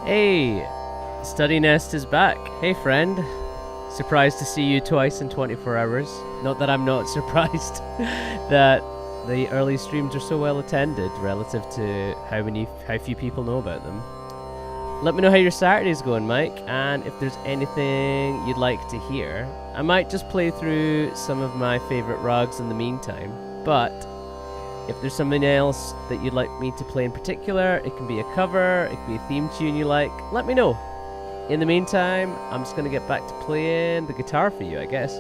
Hey, Study Nest is back. Hey friend, surprised to see you twice in 24 hours. Not that I'm not surprised that the early streams are so well attended relative to how few people know about them. Let me know how your Saturday's going, Mike, and if there's anything you'd like to hear. I might just play through some of my favorite rugs in the meantime, but if there's something else that you'd like me to play in particular, it can be a cover, it can be a theme tune you like, let me know. In the meantime, I'm just going to get back to playing the guitar for you, I guess.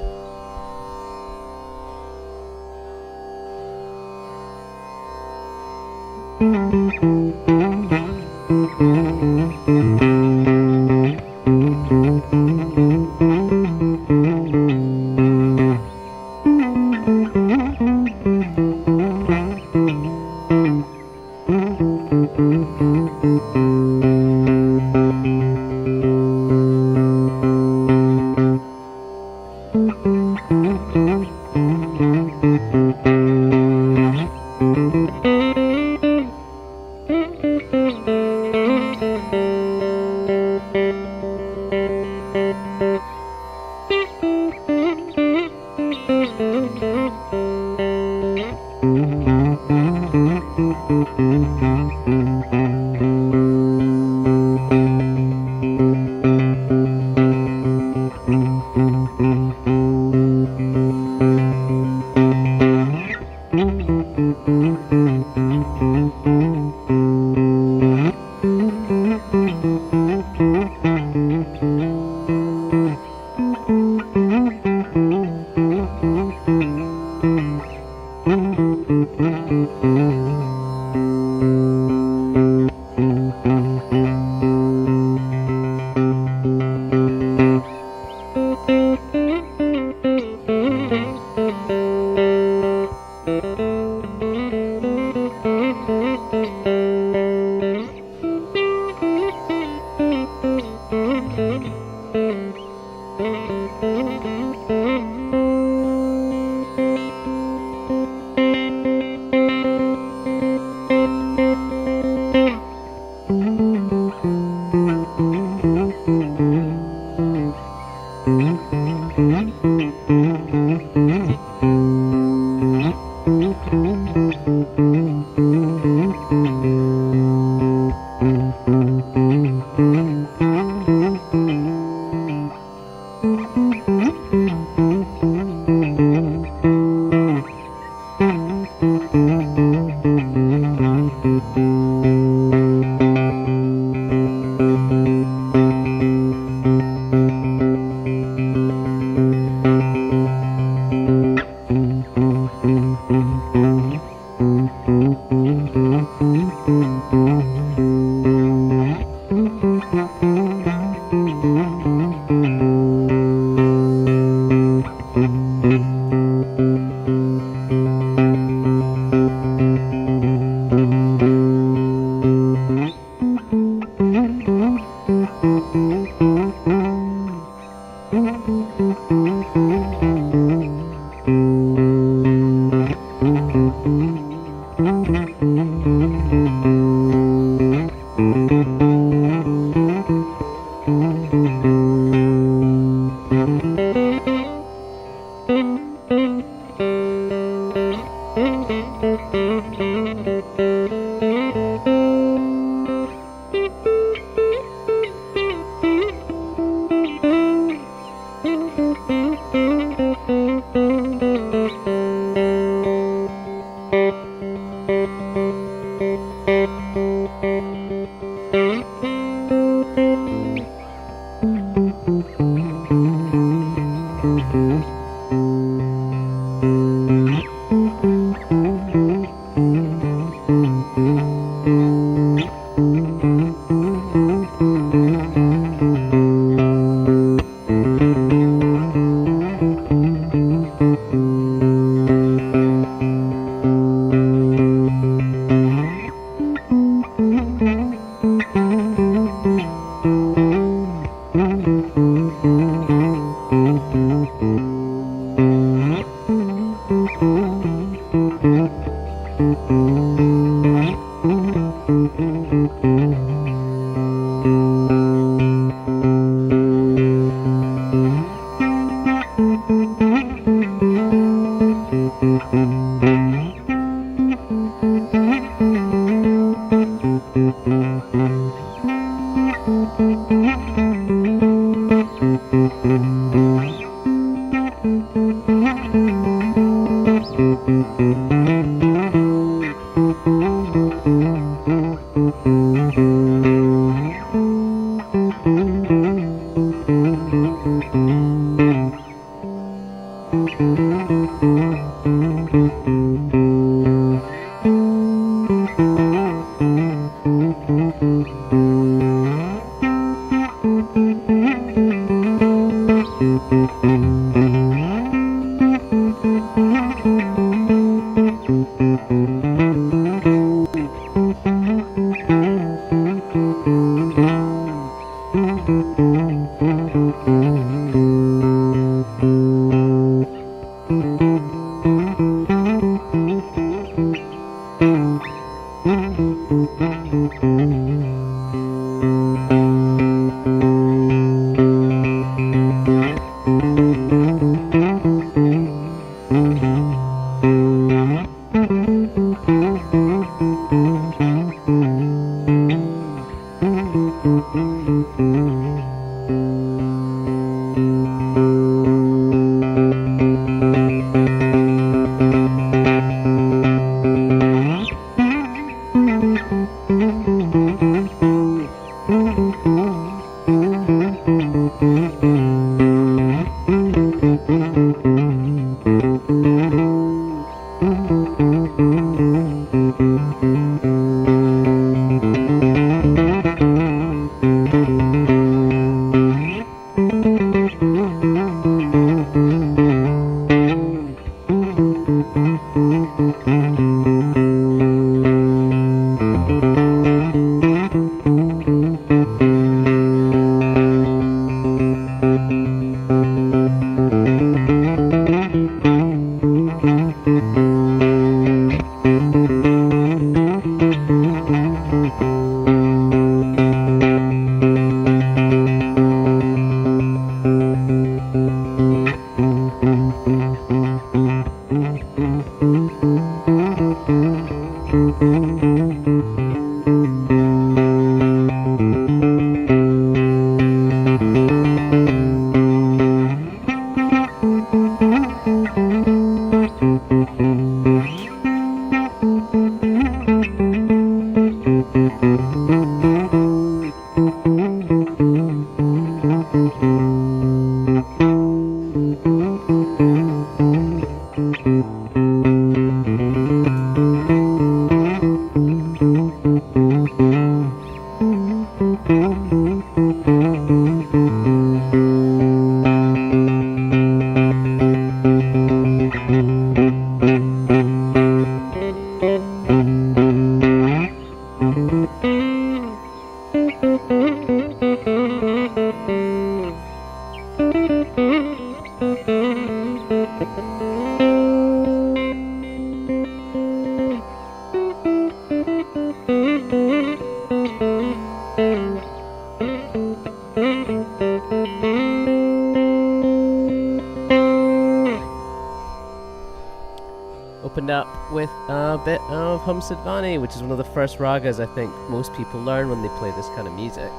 Opened up with a bit of Hamsadvani, which is one of the first ragas I think most people learn when they play this kind of music.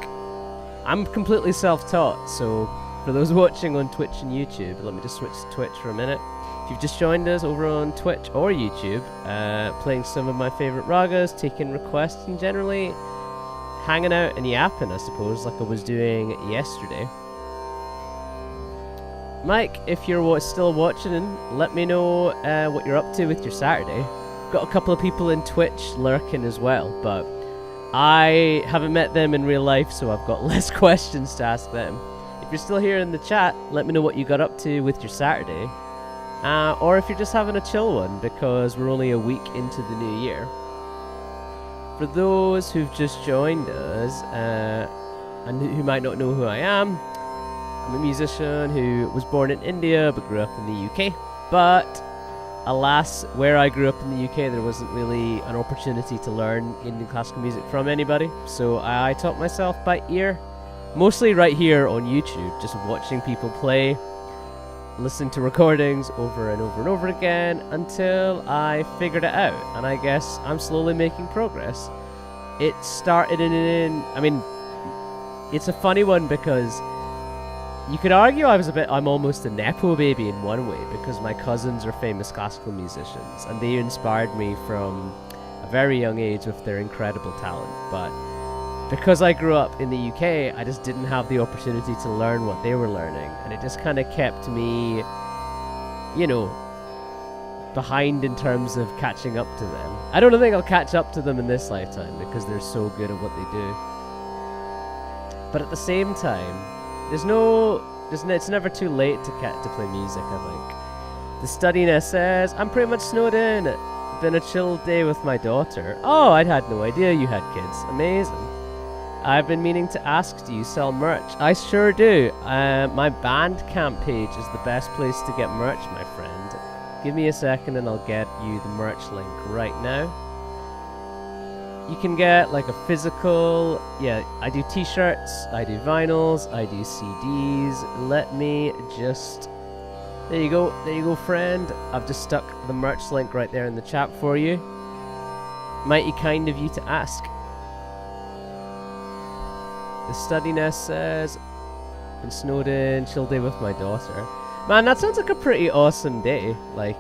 I'm completely self-taught, so for those watching on Twitch and YouTube, let me just switch to Twitch for a minute. If you've just joined us over on Twitch or YouTube, playing some of my favourite ragas, taking requests, and generally hanging out and yapping, I suppose, like I was doing yesterday. Mike, if you're still watching, let me know what you're up to with your Saturday. Got a couple of people in Twitch lurking as well, but I haven't met them in real life, so I've got less questions to ask them. If you're still here in the chat, let me know what you got up to with your Saturday. Or if you're just having a chill one, because we're only a week into the new year. For those who've just joined us, and who might not know who I am, I'm a musician who was born in India but grew up in the UK. But alas, where I grew up in the UK, there wasn't really an opportunity to learn Indian classical music from anybody. So I taught myself by ear, mostly right here on YouTube, just watching people play, listening to recordings over and over and over again until I figured it out. And I guess I'm slowly making progress. It started I mean, it's a funny one because you could argue I'm almost a Nepo baby in one way, because my cousins are famous classical musicians and they inspired me from a very young age with their incredible talent. But because I grew up in the UK, I just didn't have the opportunity to learn what they were learning, and it just kind of kept me, you know, behind in terms of catching up to them. I don't think I'll catch up to them in this lifetime because they're so good at what they do. But at the same time, it's never too late to play music, I think. The studiness says, I'm pretty much snowed in. Been a chill day with my daughter. Oh, I had no idea you had kids. Amazing. I've been meaning to ask, do you sell merch? I sure do. My Bandcamp page is the best place to get merch, my friend. Give me a second and I'll get you the merch link right now. You can get like a physical, yeah, I do t-shirts, I do vinyls, I do CDs. Let me just, there you go friend. I've just stuck the merch link right there in the chat for you. Mighty kind of you to ask. The studiness says, been snowed in, chill day with my daughter. Man, that sounds like a pretty awesome day. Like,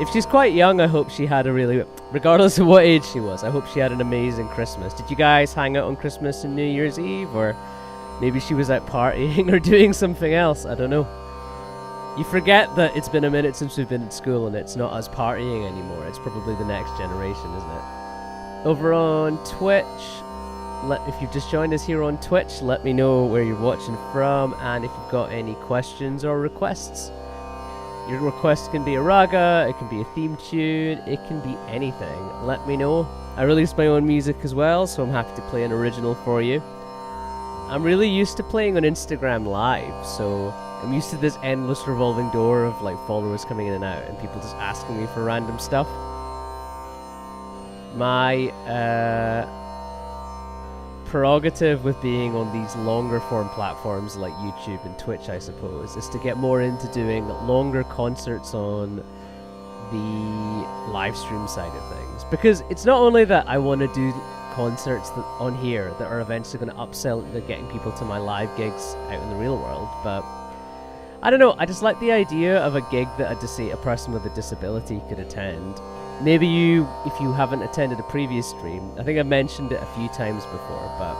if she's quite young, I hope she had a really, regardless of what age she was, I hope she had an amazing Christmas. Did you guys hang out on Christmas and New Year's Eve? Or maybe she was out partying or doing something else. I don't know. You forget that it's been a minute since we've been at school and it's not us partying anymore. It's probably the next generation, isn't it? Over on Twitch, if you've just joined us here on Twitch, let me know where you're watching from and if you've got any questions or requests. Your request can be a raga, it can be a theme tune, it can be anything. Let me know. I release my own music as well, so I'm happy to play an original for you. I'm really used to playing on Instagram Live, so I'm used to this endless revolving door of like followers coming in and out and people just asking me for random stuff. My prerogative with being on these longer form platforms like YouTube and Twitch, I suppose, is to get more into doing longer concerts on the live stream side of things. Because it's not only that I want to do concerts on here that are eventually going to upsell into getting people to my live gigs out in the real world, but I don't know, I just like the idea of a gig that a person with a disability could attend. Maybe if you haven't attended a previous stream, I think I've mentioned it a few times before, but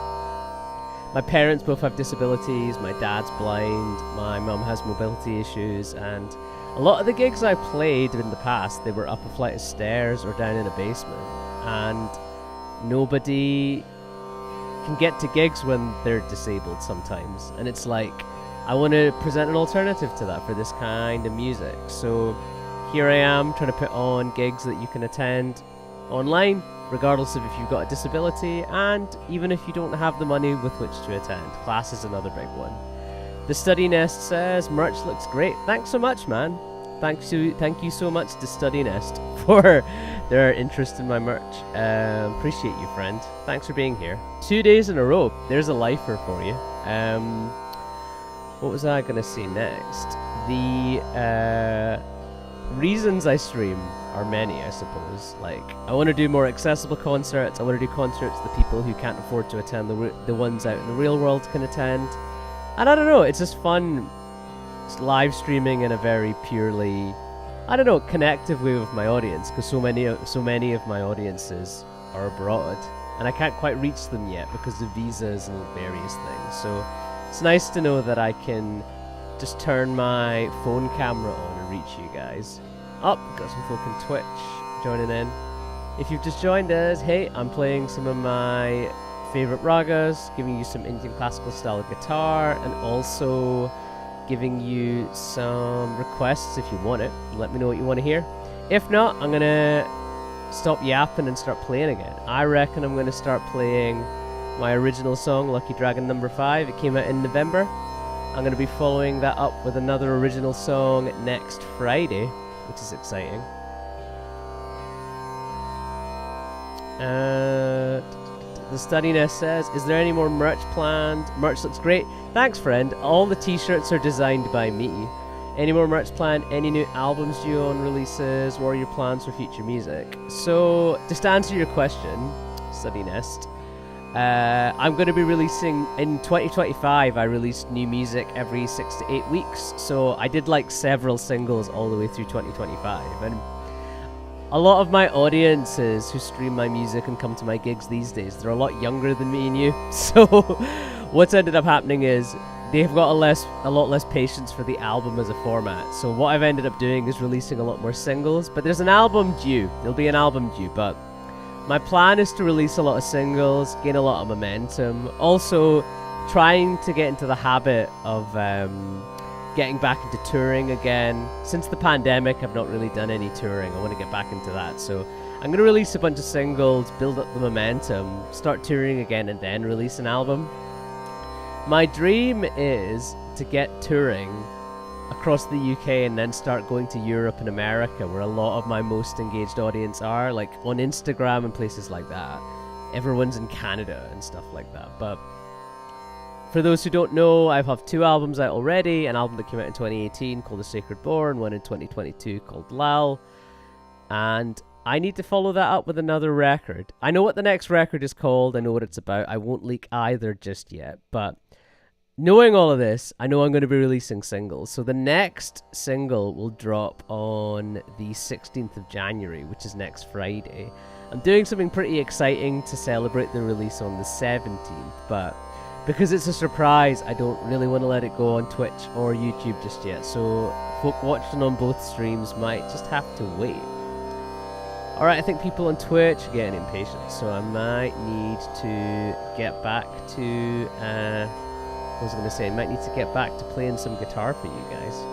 my parents both have disabilities, my dad's blind, my mum has mobility issues, and a lot of the gigs I played in the past, they were up a flight of stairs or down in a basement, and nobody can get to gigs when they're disabled sometimes, and it's like, I want to present an alternative to that for this kind of music. So here I am trying to put on gigs that you can attend online, regardless of if you've got a disability, and even if you don't have the money with which to attend. Class is another big one. The Study Nest says, merch looks great. Thanks so much, man. Thank you so much to Study Nest for their interest in my merch. Appreciate you, friend. Thanks for being here. 2 days in a row. There's a lifer for you. What was I going to say next? The reasons I stream are many, I suppose. Like, I want to do more accessible concerts. I want to do concerts that people who can't afford to attend, the ones out in the real world, can attend. And I don't know, it's just fun live streaming in a very purely, I don't know, connective way with my audience, because so many of my audiences are abroad, and I can't quite reach them yet because of visas and various things. So it's nice to know that I can just turn my phone camera on and reach you guys. Oh, got some folk on Twitch joining in. If you've just joined us, hey, I'm playing some of my favorite ragas, giving you some Indian classical style guitar, and also giving you some requests if you want it. Let me know what you want to hear. If not, I'm gonna stop yapping and start playing again. I reckon I'm gonna start playing my original song, Lucky Dragon number 5. It came out in November. I'm gonna be following that up with another original song next Friday, which is exciting. The Study Nest says, is there any more merch planned? Merch looks great. Thanks, friend. All the t-shirts are designed by me. Any more merch planned? Any new albums due on releases? What are your plans for future music? So, just to answer your question, Study Nest, I'm going to be releasing, in 2025, I released new music every 6 to 8 weeks. So, I did like several singles all the way through 2025. And a lot of my audiences who stream my music and come to my gigs these days, they're a lot younger than me and you. So what's ended up happening is they've got a lot less patience for the album as a format. So what I've ended up doing is releasing a lot more singles. But there's an album due. There'll be an album due. But my plan is to release a lot of singles, gain a lot of momentum. Also trying to get into the habit of getting back into touring again. Since the pandemic, I've not really done any touring. I want to get back into that. So I'm going to release a bunch of singles, build up the momentum, start touring again, and then release an album. My dream is to get touring across the UK and then start going to Europe and America, where a lot of my most engaged audience are, like on Instagram and places like that. Everyone's in Canada and stuff like that. But for those who don't know, I have 2 albums out already. An album that came out in 2018 called The Sacred Born, one in 2022 called Lal. And I need to follow that up with another record. I know what the next record is called. I know what it's about. I won't leak either just yet. But knowing all of this, I know I'm going to be releasing singles. So the next single will drop on the 16th of January, which is next Friday. I'm doing something pretty exciting to celebrate the release on the 17th, but because it's a surprise, I don't really want to let it go on Twitch or YouTube just yet, so folk watching on both streams might just have to wait. Alright, I think people on Twitch are getting impatient, so I might need to get back to, I was going to say, I might need to get back to playing some guitar for you guys.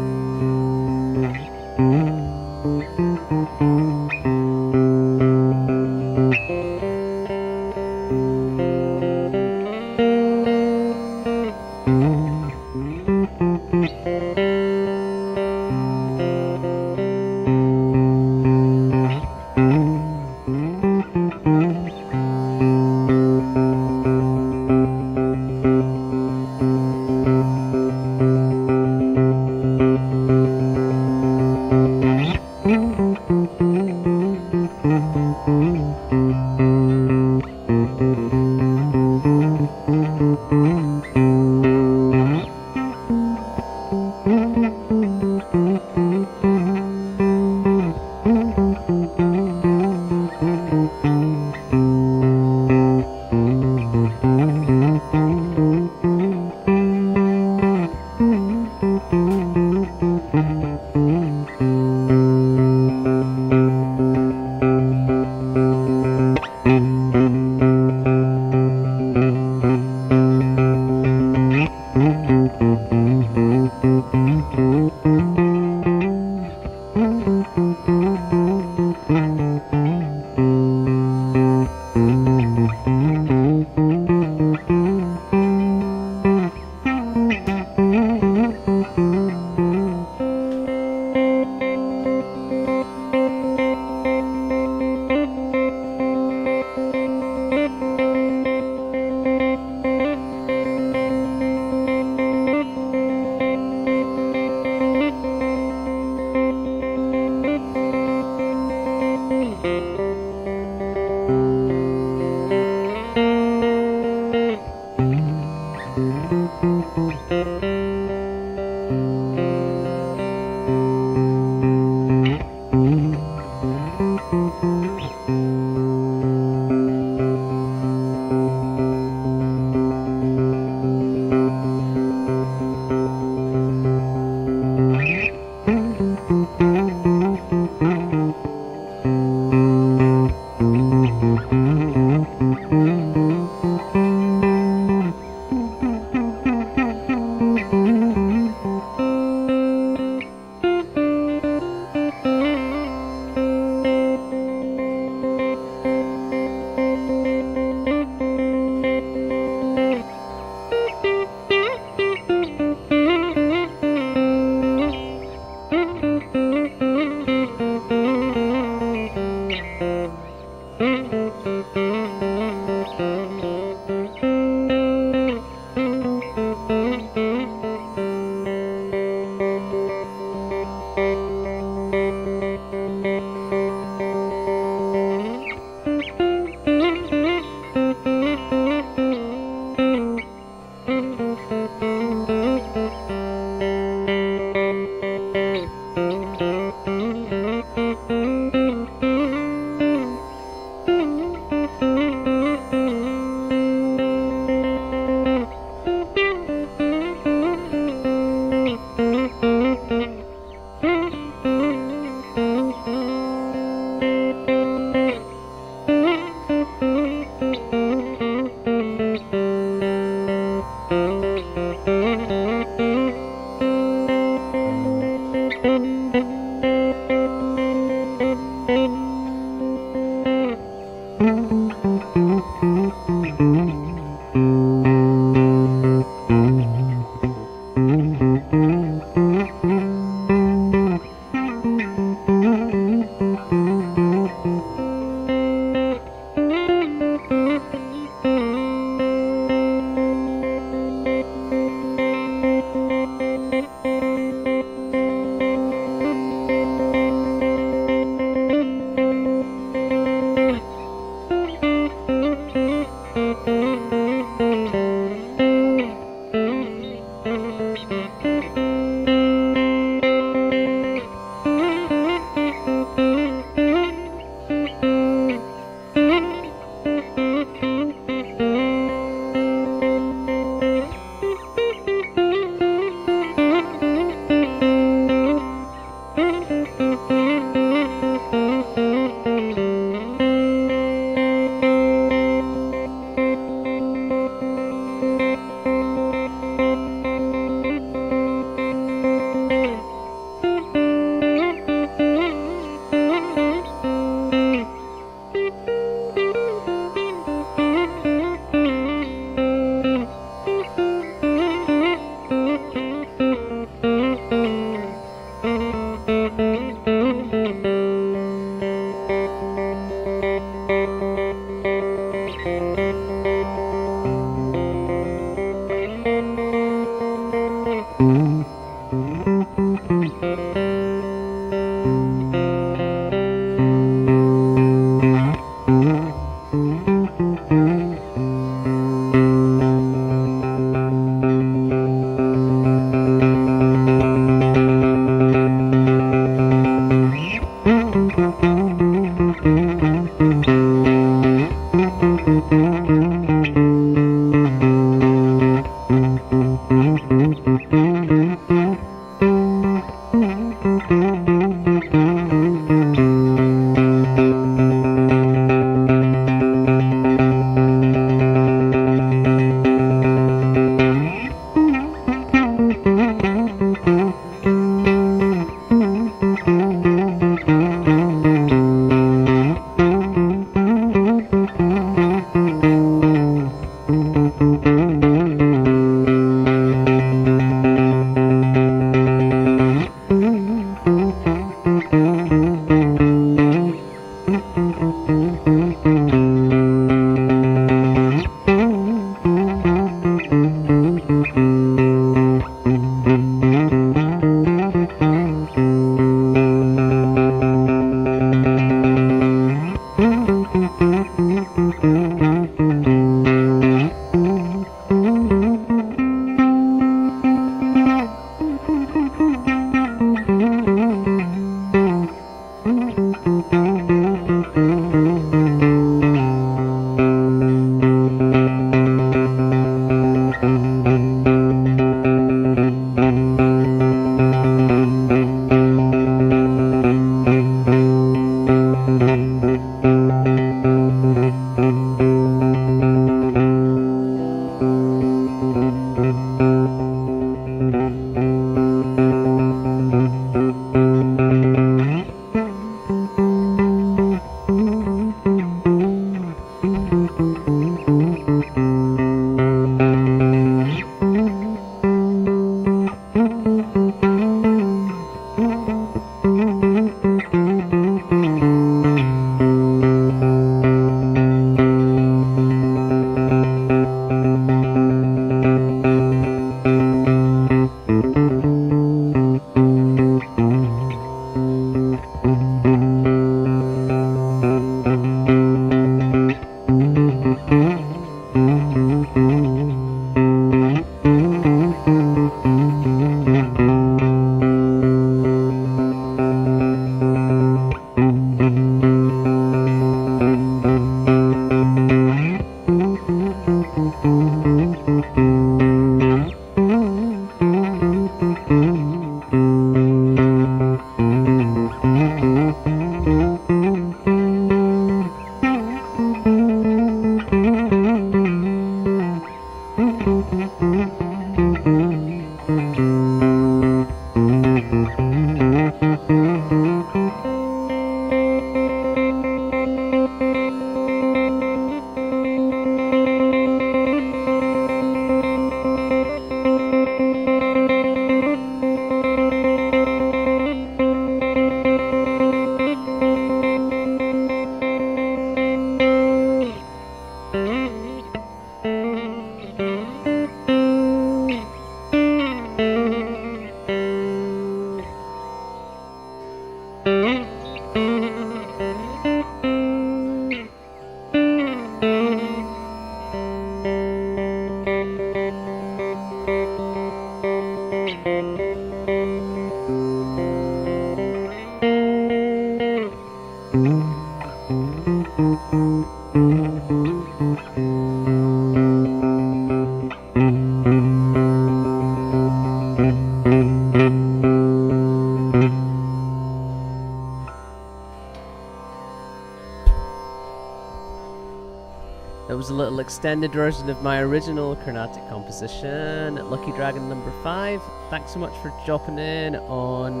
That was a little extended version of my original Carnatic composition, Lucky Dragon number 5. Thanks so much for dropping in on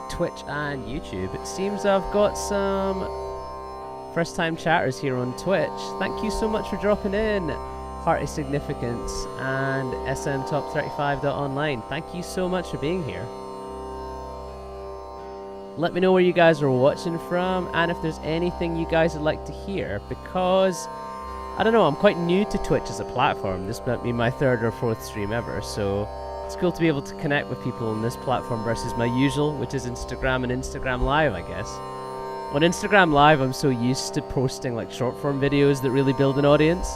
Twitch and YouTube. It seems I've got some first-time chatters here on Twitch. Thank you so much for dropping in, Hearty Significance and SMTop35.online. Thank you so much for being here. Let me know where you guys are watching from and if there's anything you guys would like to hear, because I don't know, I'm quite new to Twitch as a platform. This might be my 3rd or 4th stream ever, so it's cool to be able to connect with people on this platform versus my usual, which is Instagram and Instagram Live, I guess. On Instagram Live, I'm so used to posting like short form videos that really build an audience,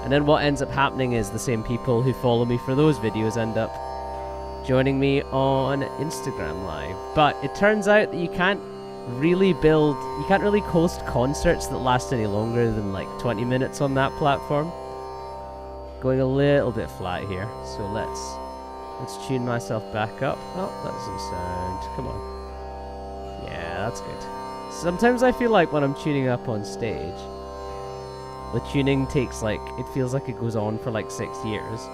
and then what ends up happening is the same people who follow me for those videos end up joining me on Instagram Live. But it turns out that you can't really host concerts that last any longer than like 20 minutes on that platform. Going a little bit flat here, so let's tune myself back up. Oh, that doesn't sound, come on. Yeah, that's good. Sometimes I feel like when I'm tuning up on stage, the tuning takes it feels like it goes on for like 6 years.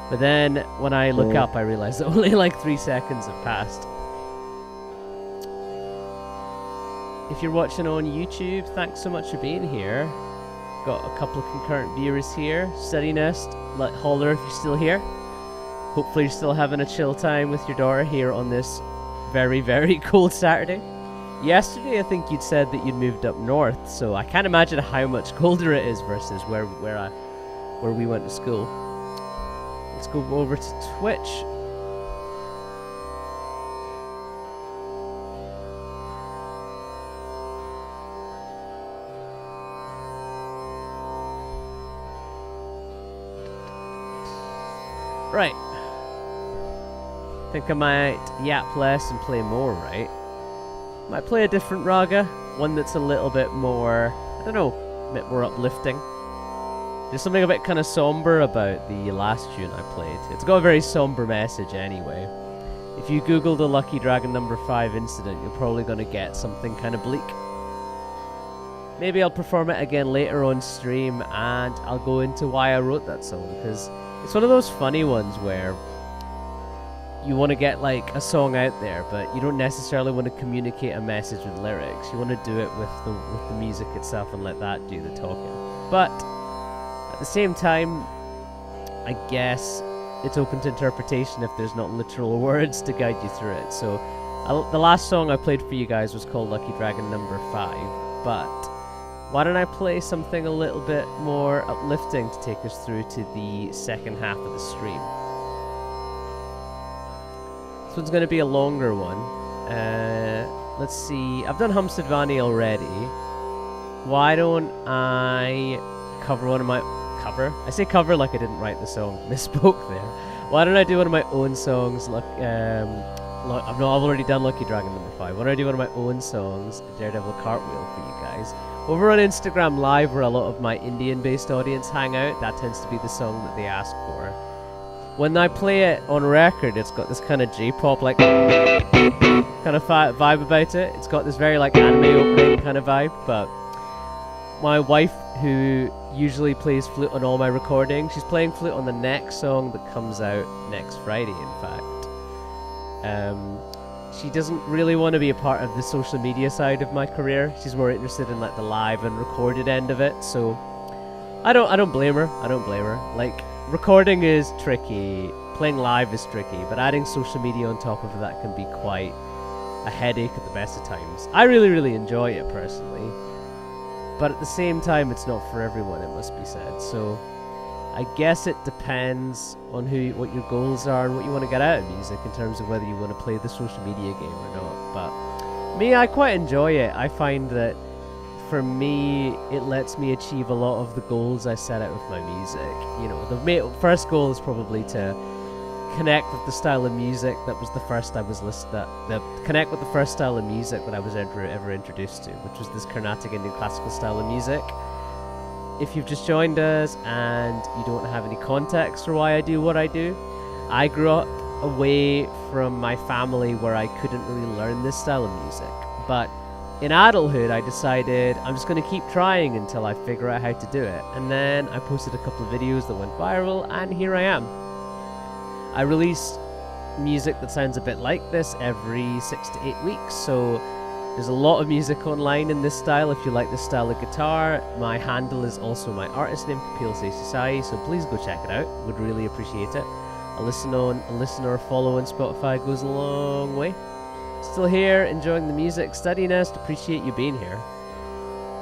But then, when I look up, I realize that only like 3 seconds have passed. If you're watching on YouTube, thanks so much for being here. Got a couple of concurrent viewers here. Study Nest, Holler if you're still here. Hopefully you're still having a chill time with your daughter here on this very, very cold Saturday. Yesterday, I think you'd said that you'd moved up north, so I can't imagine how much colder it is versus where we went to school. Let's go over to Twitch. Right. Think I might yap less and play more, right? Might play a different raga, one that's a little bit more, I don't know, a bit more uplifting. There's something a bit kind of somber about the last tune I played. It's got a very somber message anyway. If you Google the Lucky Dragon number 5 incident, you're probably going to get something kind of bleak. Maybe I'll perform it again later on stream and I'll go into why I wrote that song, because it's one of those funny ones where you want to get like a song out there, but you don't necessarily want to communicate a message with lyrics. You want to do it with the music itself and let that do the talking. But at the same time, I guess it's open to interpretation if there's not literal words to guide you through it. So the last song I played for you guys was called Lucky Dragon number 5, but why don't I play something a little bit more uplifting to take us through to the second half of the stream. This one's going to be a longer one. Let's see, I've done Hamsadvani already. Why don't I cover one of my... I say cover like I didn't write the song. Misspoke there. Why don't I do one of my own songs? I've already done Lucky Dragon number 5. Why don't I do one of my own songs, Daredevil Cartwheel, for you guys? Over on Instagram Live, where a lot of my Indian-based audience hang out, that tends to be the song that they ask for. When I play it on record, it's got this kind of J-pop like kind of vibe about it. It's got this very like anime opening kind of vibe, but my wife, who usually plays flute on all my recordings, she's playing flute on the next song that comes out next Friday, in fact. She doesn't really want to be a part of the social media side of my career. She's more interested in like the live and recorded end of it, so I don't blame her. I don't blame her. Like, recording is tricky, playing live is tricky, but adding social media on top of that can be quite a headache at the best of times. I really, really enjoy it personally, but at the same time, it's not for everyone, it must be said. So I guess it depends on what your goals are and what you want to get out of music in terms of whether you want to play the social media game or not. But me, I quite enjoy it. I find that for me, it lets me achieve a lot of the goals I set out with my music. You know, the first goal is probably to connect with the style of music that was the first I was connect with the first style of music that I was ever introduced to, which was this Carnatic Indian classical style of music. If you've just joined us and you don't have any context for why I do what I do, I grew up away from my family where I couldn't really learn this style of music. But in adulthood, I decided I'm just going to keep trying until I figure out how to do it. And then I posted a couple of videos that went viral, and here I am. I release music that sounds a bit like this every 6 to 8 weeks, so there's a lot of music online in this style. If you like this style of guitar, my handle is also my artist name, Kapil Seshasayee, so please go check it out. Would really appreciate it. A listen or a follow on Spotify goes a long way. Still here, enjoying the music. Study Nest, appreciate you being here.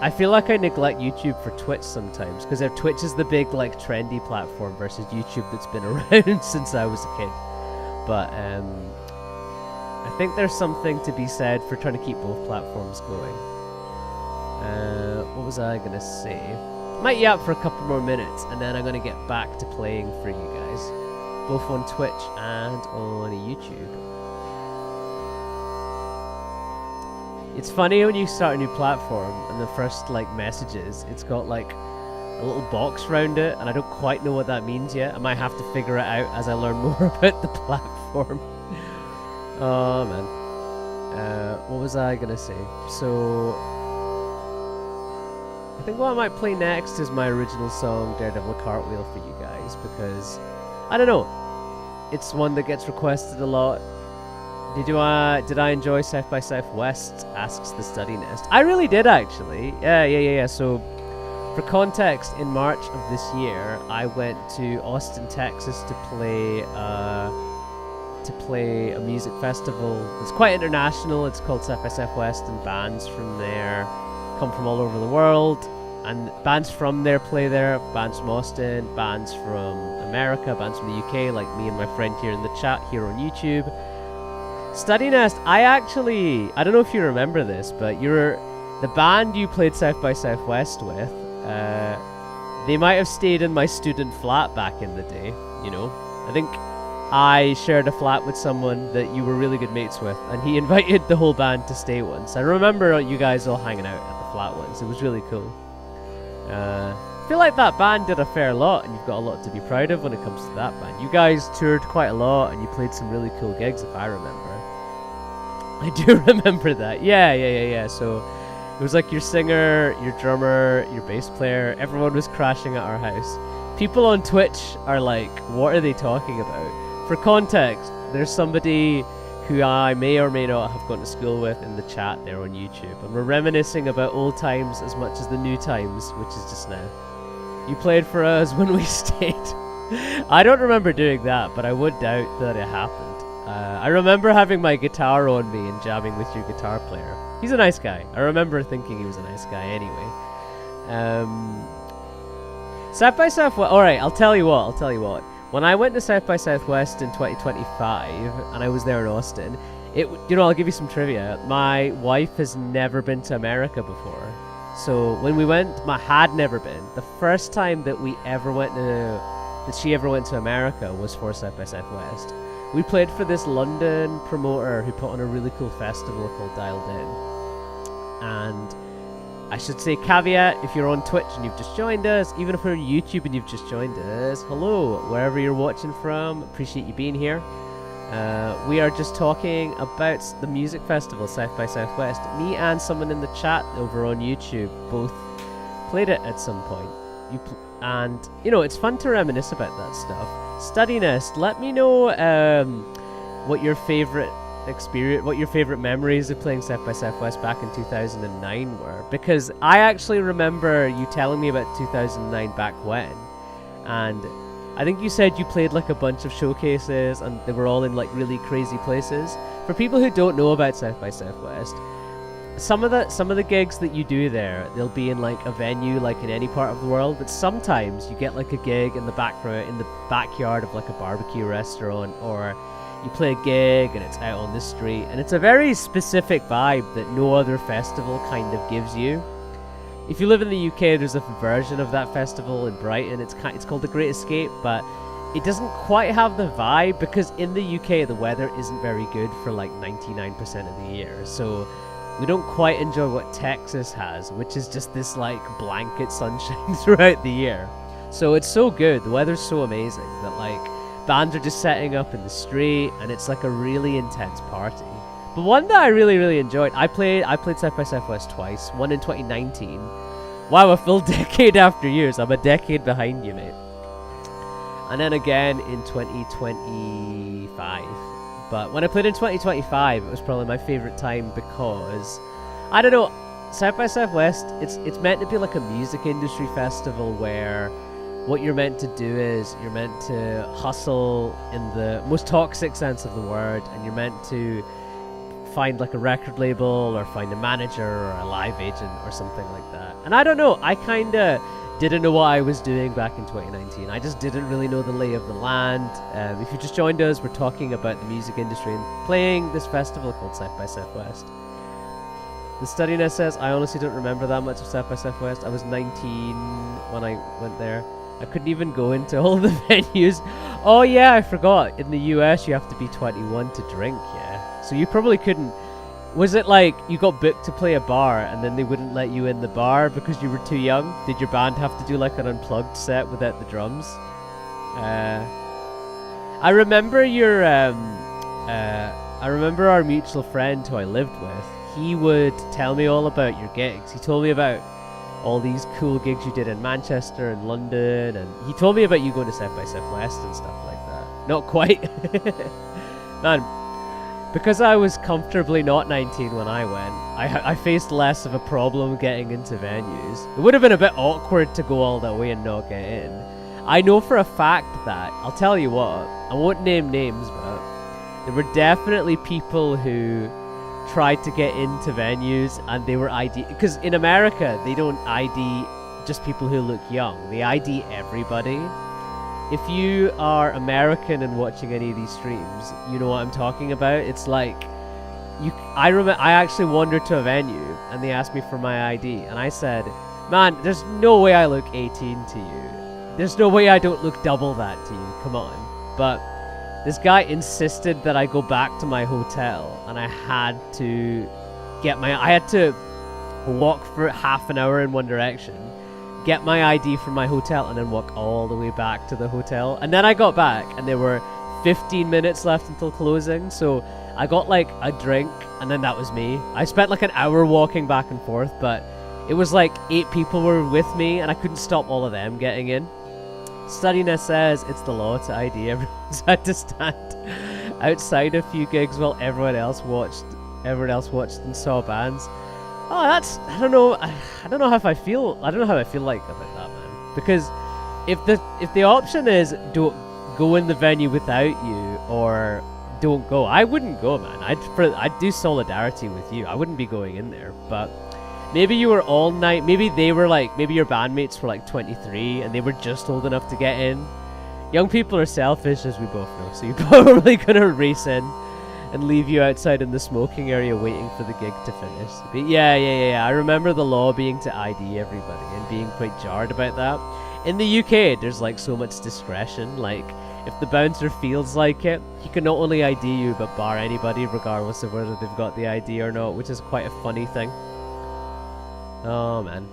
I feel like I neglect YouTube for Twitch sometimes, because Twitch is the big, like, trendy platform versus YouTube that's been around since I was a kid. But I think there's something to be said for trying to keep both platforms going. What was I gonna say? Might yap for a couple more minutes, and then I'm gonna get back to playing for you guys, both on Twitch and on YouTube. It's funny when you start a new platform and the first messages, it's got like a little box around it, and I don't quite know what that means yet. I might have to figure it out as I learn more about the platform. Oh man. What was I gonna say? So I think what I might play next is my original song, Daredevil Cartwheel, for you guys, because I don't know, it's one that gets requested a lot. Did I enjoy South by Southwest? Asks the Study Nest. I really did, actually. Yeah. So, for context, in March of this year, I went to Austin, Texas to play a music festival. It's quite international. It's called South by Southwest, and bands from there come from all over the world. And bands from there play there. Bands from Austin, bands from America, bands from the UK, like me and my friend here in the chat here on YouTube. Study Nest, I don't know if you remember this, but the band you played South by Southwest with, they might have stayed in my student flat back in the day, you know. I think I shared a flat with someone that you were really good mates with, and he invited the whole band to stay once. I remember you guys all hanging out at the flat once. It was really cool. I feel like that band did a fair lot, and you've got a lot to be proud of when it comes to that band. You guys toured quite a lot, and you played some really cool gigs, if I remember. I do remember that. Yeah. So it was like your singer, your drummer, your bass player, everyone was crashing at our house. People on Twitch are like, what are they talking about? For context, there's somebody who I may or may not have gone to school with in the chat there on YouTube, and we're reminiscing about old times as much as the new times, which is just now. You played for us when we stayed. I don't remember doing that, but I would doubt that it happened. I remember having my guitar on me and jamming with your guitar player. He's a nice guy. I remember thinking he was a nice guy anyway. South by Southwest. Alright, I'll tell you what. When I went to South by Southwest in 2025, and I was there in Austin, I'll give you some trivia. My wife has never been to America before. So when we went, had never been. The first time that she ever went to America was for South by Southwest. We played for this London promoter who put on a really cool festival called Dialed In. And I should say caveat, if you're on Twitch and you've just joined us, even if you're on YouTube and you've just joined us, hello, wherever you're watching from, appreciate you being here. We are just talking about the music festival, South by Southwest. Me and someone in the chat over on YouTube both played it at some point. And, it's fun to reminisce about that stuff. Study Nest, let me know what your favorite memories of playing South by Southwest back in 2009 were, because I actually remember you telling me about 2009 back when, and I think you said you played like a bunch of showcases and they were all in like really crazy places. For people who don't know about South by Southwest, some of the gigs that you do there, they'll be in like a venue like in any part of the world, but sometimes you get like a gig in the backyard of like a barbecue restaurant, or you play a gig and it's out on the street, and it's a very specific vibe that no other festival kind of gives you. If you live in the UK, there's a version of that festival in Brighton. It's called the Great Escape, but it doesn't quite have the vibe because in the UK the weather isn't very good for like 99% of the year. So we don't quite enjoy what Texas has, which is just this like blanket sunshine throughout the year. So it's so good. The weather's so amazing that like bands are just setting up in the street and it's like a really intense party. But one that I really, really enjoyed, I played South by Southwest twice, one in 2019. Wow, a full decade after years. I'm a decade behind you, mate. And then again in 2025. But when I played in 2025, it was probably my favorite time because, I don't know, South by Southwest, it's meant to be like a music industry festival where what you're meant to do is you're meant to hustle in the most toxic sense of the word, and you're meant to find like a record label or find a manager or a live agent or something like that. And I don't know, I kind of didn't know what I was doing back in 2019. I just didn't really know the lay of the land. If you just joined us, we're talking about the music industry and playing this festival called South by Southwest. The studiness says, I honestly don't remember that much of South by Southwest. I was 19 when I went there. I couldn't even go into all of the venues. Oh yeah, I forgot. In the US, you have to be 21 to drink, yeah. So you probably couldn't. Was it like you got booked to play a bar and then they wouldn't let you in the bar because you were too young? Did your band have to do like an unplugged set without the drums? I remember I remember our mutual friend who I lived with. He would tell me all about your gigs. He told me about all these cool gigs you did in Manchester and London, and he told me about you going to South by Southwest and stuff like that. Not quite. Man, because I was comfortably not 19 when I went, I faced less of a problem getting into venues. It would have been a bit awkward to go all that way and not get in. I know for a fact that, I'll tell you what, I won't name names, but there were definitely people who tried to get into venues and they were ID, because in America they don't ID just people who look young, they ID everybody. If you are American and watching any of these streams, you know what I'm talking about. It's like I actually wandered to a venue and they asked me for my ID and I said, man, there's no way I look 18 to you, there's no way I don't look double that to you, come on. But this guy insisted that I go back to my hotel, and I had to walk for half an hour in one direction, get my ID from my hotel, and then walk all the way back to the hotel. And then I got back, and there were 15 minutes left until closing, so I got like a drink, and then that was me. I spent like an hour walking back and forth, but it was like 8 people were with me, and I couldn't stop all of them getting in. Studiness says it's the law to ID. Everyone's had to stand outside a few gigs while everyone else watched and saw bands. Oh, that's, I don't know how I feel like about that, man. Because if the option is don't go in the venue without you or don't go, I wouldn't go, man. I'd do solidarity with you. I wouldn't be going in there. But maybe you were all night, maybe your bandmates were like 23 and they were just old enough to get in. Young people are selfish, as we both know, so you're probably gonna race in and leave you outside in the smoking area waiting for the gig to finish. But yeah, I remember the law being to ID everybody and being quite jarred about that. In the UK, there's like so much discretion. Like, if the bouncer feels like it, he can not only ID you but bar anybody regardless of whether they've got the ID or not, which is quite a funny thing. Oh man,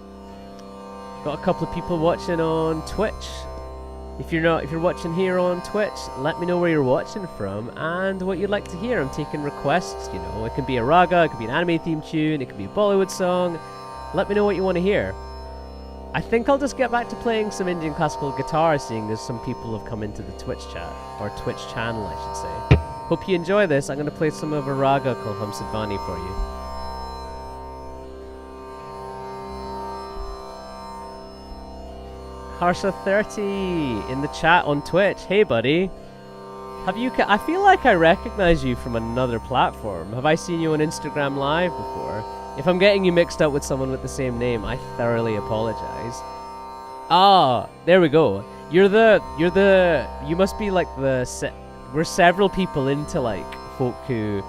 got a couple of people watching on Twitch. If you're watching here on Twitch, let me know where you're watching from and what you'd like to hear. I'm taking requests, you know. It can be a raga, it could be an anime theme tune, it could be a Bollywood song. Let me know what you want to hear. I think I'll just get back to playing some Indian classical guitar, seeing as some people have come into the Twitch chat, or Twitch channel I should say. Hope you enjoy this. I'm going to play some of a raga called Hamsadvani for you. Harsha30 in the chat on Twitch. Hey buddy, I feel like I recognize you from another platform. Have I seen you on Instagram Live before? If I'm getting you mixed up with someone with the same name, I thoroughly apologize. Ah, there we go. You must be like we're several people into like folk who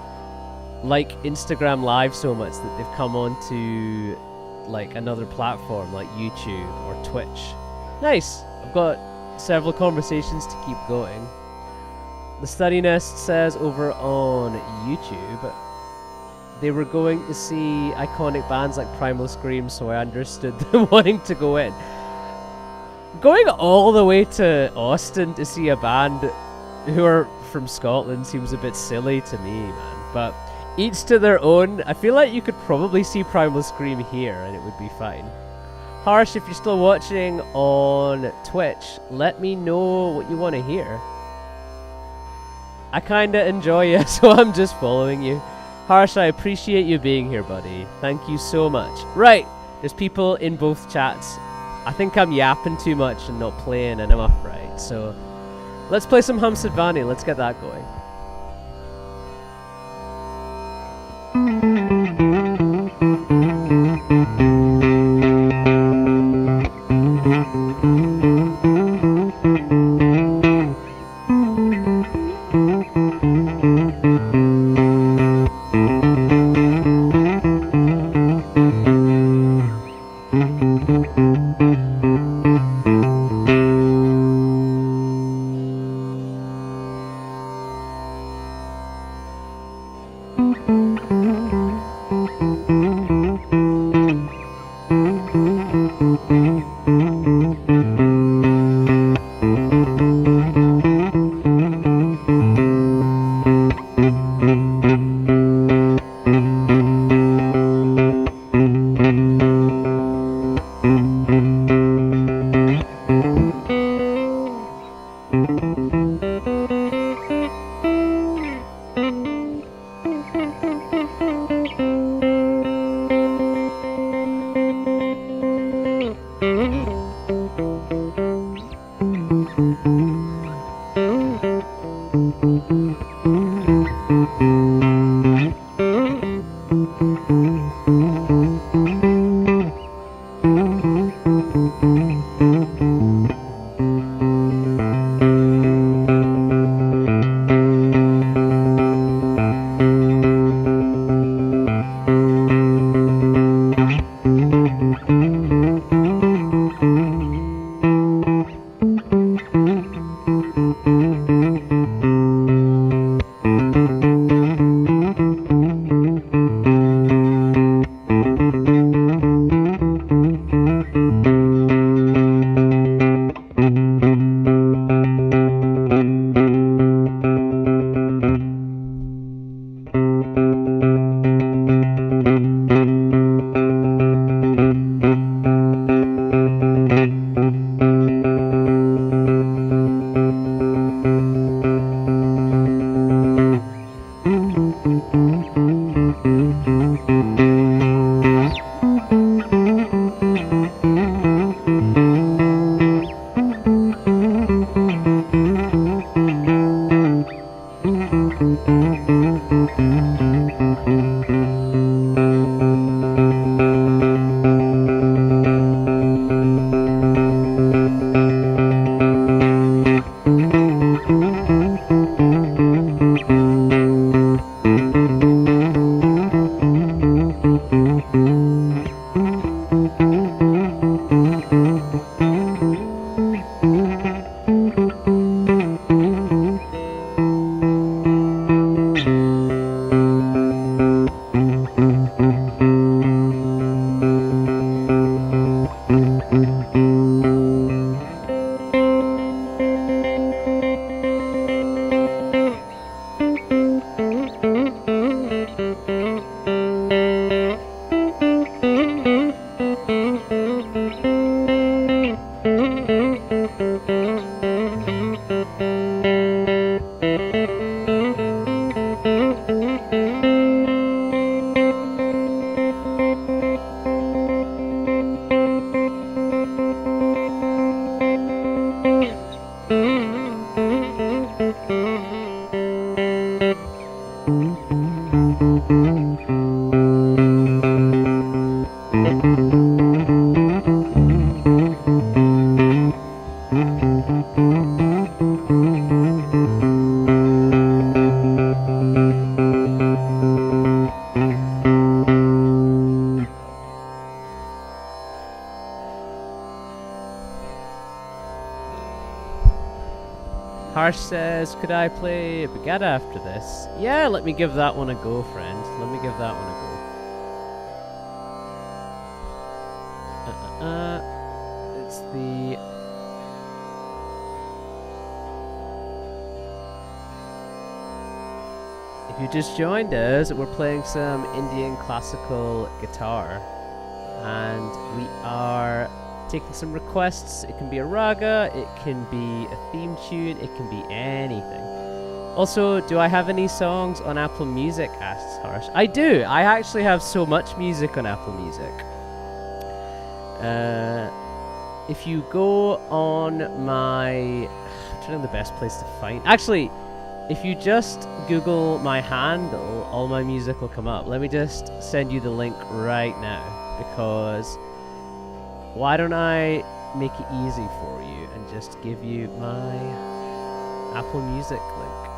like Instagram Live so much that they've come on to like another platform like YouTube or Twitch. Nice. I've got several conversations to keep going. The Study Nest says over on YouTube they were going to see iconic bands like Primal Scream, so I understood them wanting to go in. Going all the way to Austin to see a band who are from Scotland seems a bit silly to me, man. But each to their own. I feel like you could probably see Primal Scream here and it would be fine. Harsh, if you're still watching on Twitch, let me know what you want to hear. I kinda enjoy you, so I'm just following you. Harsh, I appreciate you being here, buddy. Thank you so much. Right, there's people in both chats. I think I'm yapping too much and not playing enough, right? So let's play some Hamsadvani. Let's get that going. Harsh says, could I play Bagada after this? Yeah, let me give that one a go, friend. Let me give that one a go. It's the... If you just joined us, we're playing some Indian classical guitar. And we are taking some requests. It can be a raga, it can be a theme tune, it can be anything. Also, do I have any songs on Apple Music, asks Harsh. I do! I actually have so much music on Apple Music. If you go on my... I'm trying to think the best place to find... Actually, if you just Google my handle, all my music will come up. Let me just send you the link right now, because... Why don't I make it easy for you and just give you my Apple Music link?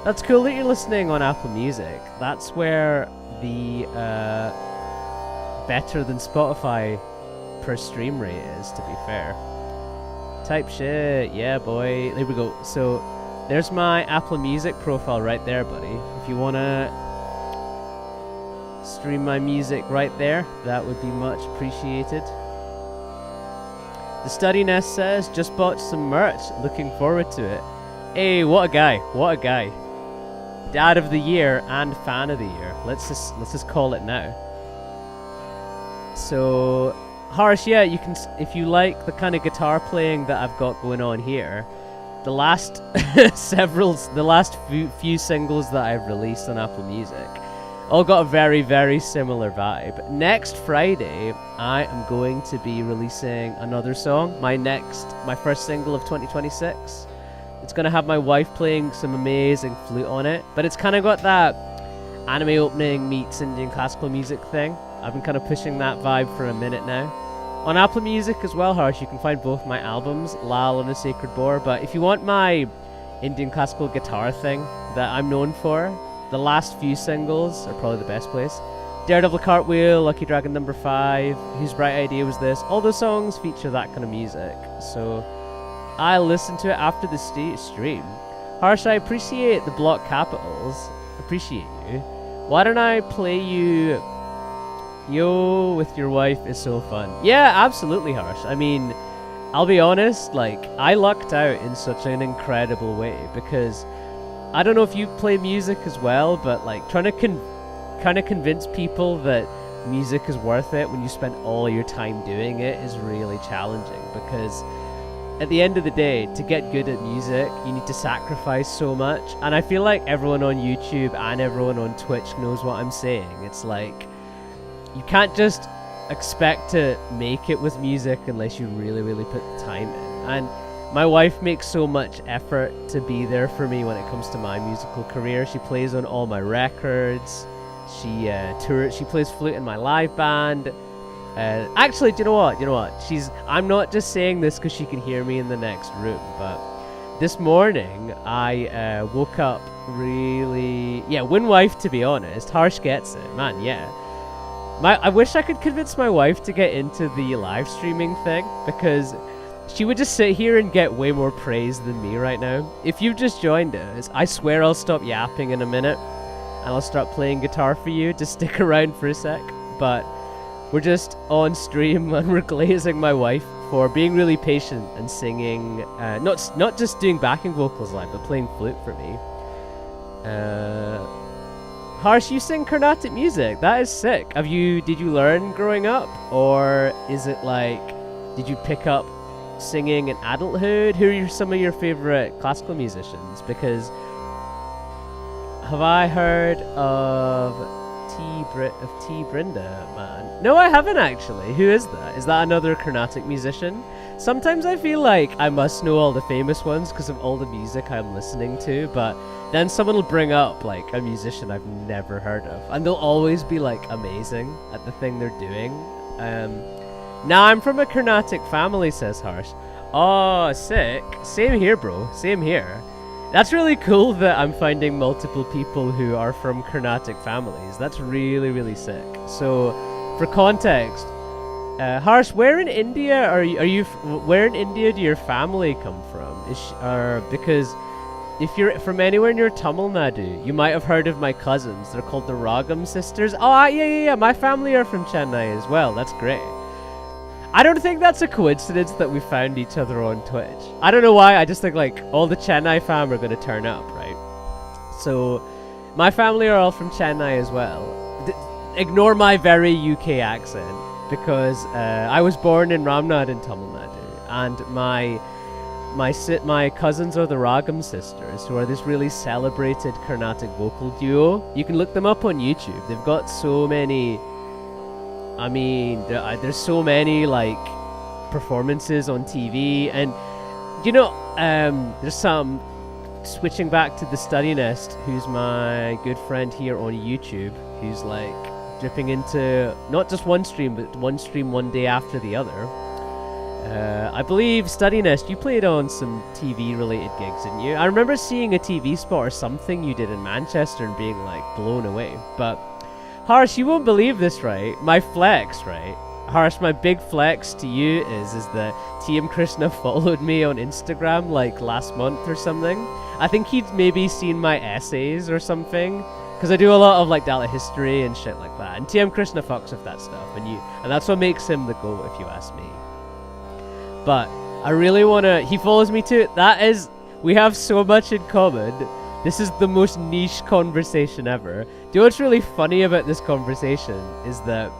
That's cool that you're listening on Apple Music. That's where the better than Spotify per stream rate is, to be fair. Type shit, yeah boy. There we go. So there's my Apple Music profile right there, buddy. If you wanna stream my music right there, that would be much appreciated. The Study Nest says, just bought some merch, looking forward to it. Hey, what a guy, what a guy. Dad of the year and fan of the year. Let's just call it now. So Harsh, yeah, you can, if you like the kind of guitar playing that I've got going on here, the last few singles that I've released on Apple Music all got a very, very similar vibe. Next Friday, I am going to be releasing another song, my first single of 2026. It's going to have my wife playing some amazing flute on it, but it's kind of got that anime opening meets Indian classical music thing. I've been kind of pushing that vibe for a minute now. On Apple Music as well, Harsh, you can find both my albums, Lal and A Sacred Boar, but if you want my Indian classical guitar thing that I'm known for, the last few singles are probably the best place. Daredevil Cartwheel, Lucky Dragon Number 5, Whose Bright Idea Was This? All those songs feature that kind of music. So I'll listen to it after the stream. Harsh, I appreciate the block capitals. Appreciate you. Why don't I play you Yo with your wife is so fun? Yeah, absolutely, Harsh. I mean, I'll be honest, like, I lucked out in such an incredible way, because I don't know if you play music as well, but like trying to kind of convince people that music is worth it when you spend all your time doing it is really challenging, because at the end of the day, to get good at music, you need to sacrifice so much. And I feel like everyone on YouTube and everyone on Twitch knows what I'm saying. It's like, you can't just expect to make it with music unless you really, really put the time in. And my wife makes so much effort to be there for me when it comes to my musical career. She plays on all my records. She plays flute in my live band. Actually, do you know what? I'm not just saying this because she can hear me in the next room, but this morning I woke up really... Yeah, win wife, to be honest. Harsh gets it. Man, yeah. I wish I could convince my wife to get into the live streaming thing, because she would just sit here and get way more praise than me right now. If you've just joined us, I swear I'll stop yapping in a minute and I'll start playing guitar for you. Just stick around for a sec. But we're just on stream and we're glazing my wife for being really patient and singing, not just doing backing vocals live, but playing flute for me. Harsh, you sing Carnatic music. That is sick. Did you learn growing up, or is it like, did you pick up singing in adulthood? Who are some of your favorite classical musicians? Because have I heard of T. Brinda, man? No, I haven't actually. Who is that? Is that another Carnatic musician? Sometimes I feel like I must know all the famous ones because of all the music I'm listening to, but then someone will bring up like a musician I've never heard of, and they'll always be like amazing at the thing they're doing. Now I'm from a Carnatic family, says Harsh. Oh, sick. Same here, bro. Same here. That's really cool that I'm finding multiple people who are from Carnatic families. That's really, really sick. So, for context, Harsh, where in India where in India do your family come from? Because if you're from anywhere near Tamil Nadu, you might have heard of my cousins. They're called the Ragam sisters. Oh, yeah. My family are from Chennai as well. That's great. I don't think that's a coincidence that we found each other on Twitch. I don't know why. I just think like all the Chennai fam are going to turn up, right? So my family are all from Chennai as well. Ignore my very UK accent, because I was born in Ramnad in Tamil Nadu, and my cousins are the Ragam sisters, who are this really celebrated Carnatic vocal duo. You can look them up on YouTube. They've got so many. I mean, there's so many like performances on TV, and there's some. Switching back to the Study Nest, who's my good friend here on YouTube, who's like dipping into not just one stream, but one stream one day after the other. I believe Study Nest, you played on some TV related gigs, didn't you? I remember seeing a TV spot or something you did in Manchester and being like blown away. But Harsh, you won't believe this, right? My flex, right? Harsh, my big flex to you is that TM Krishna followed me on Instagram like last month or something. I think he'd maybe seen my essays or something, because I do a lot of like Dalit history and shit like that. And TM Krishna fucks with that stuff, and that's what makes him the GOAT, if you ask me. But I really wanna. He follows me too. We have so much in common. This is the most niche conversation ever. Do you know what's really funny about this conversation is that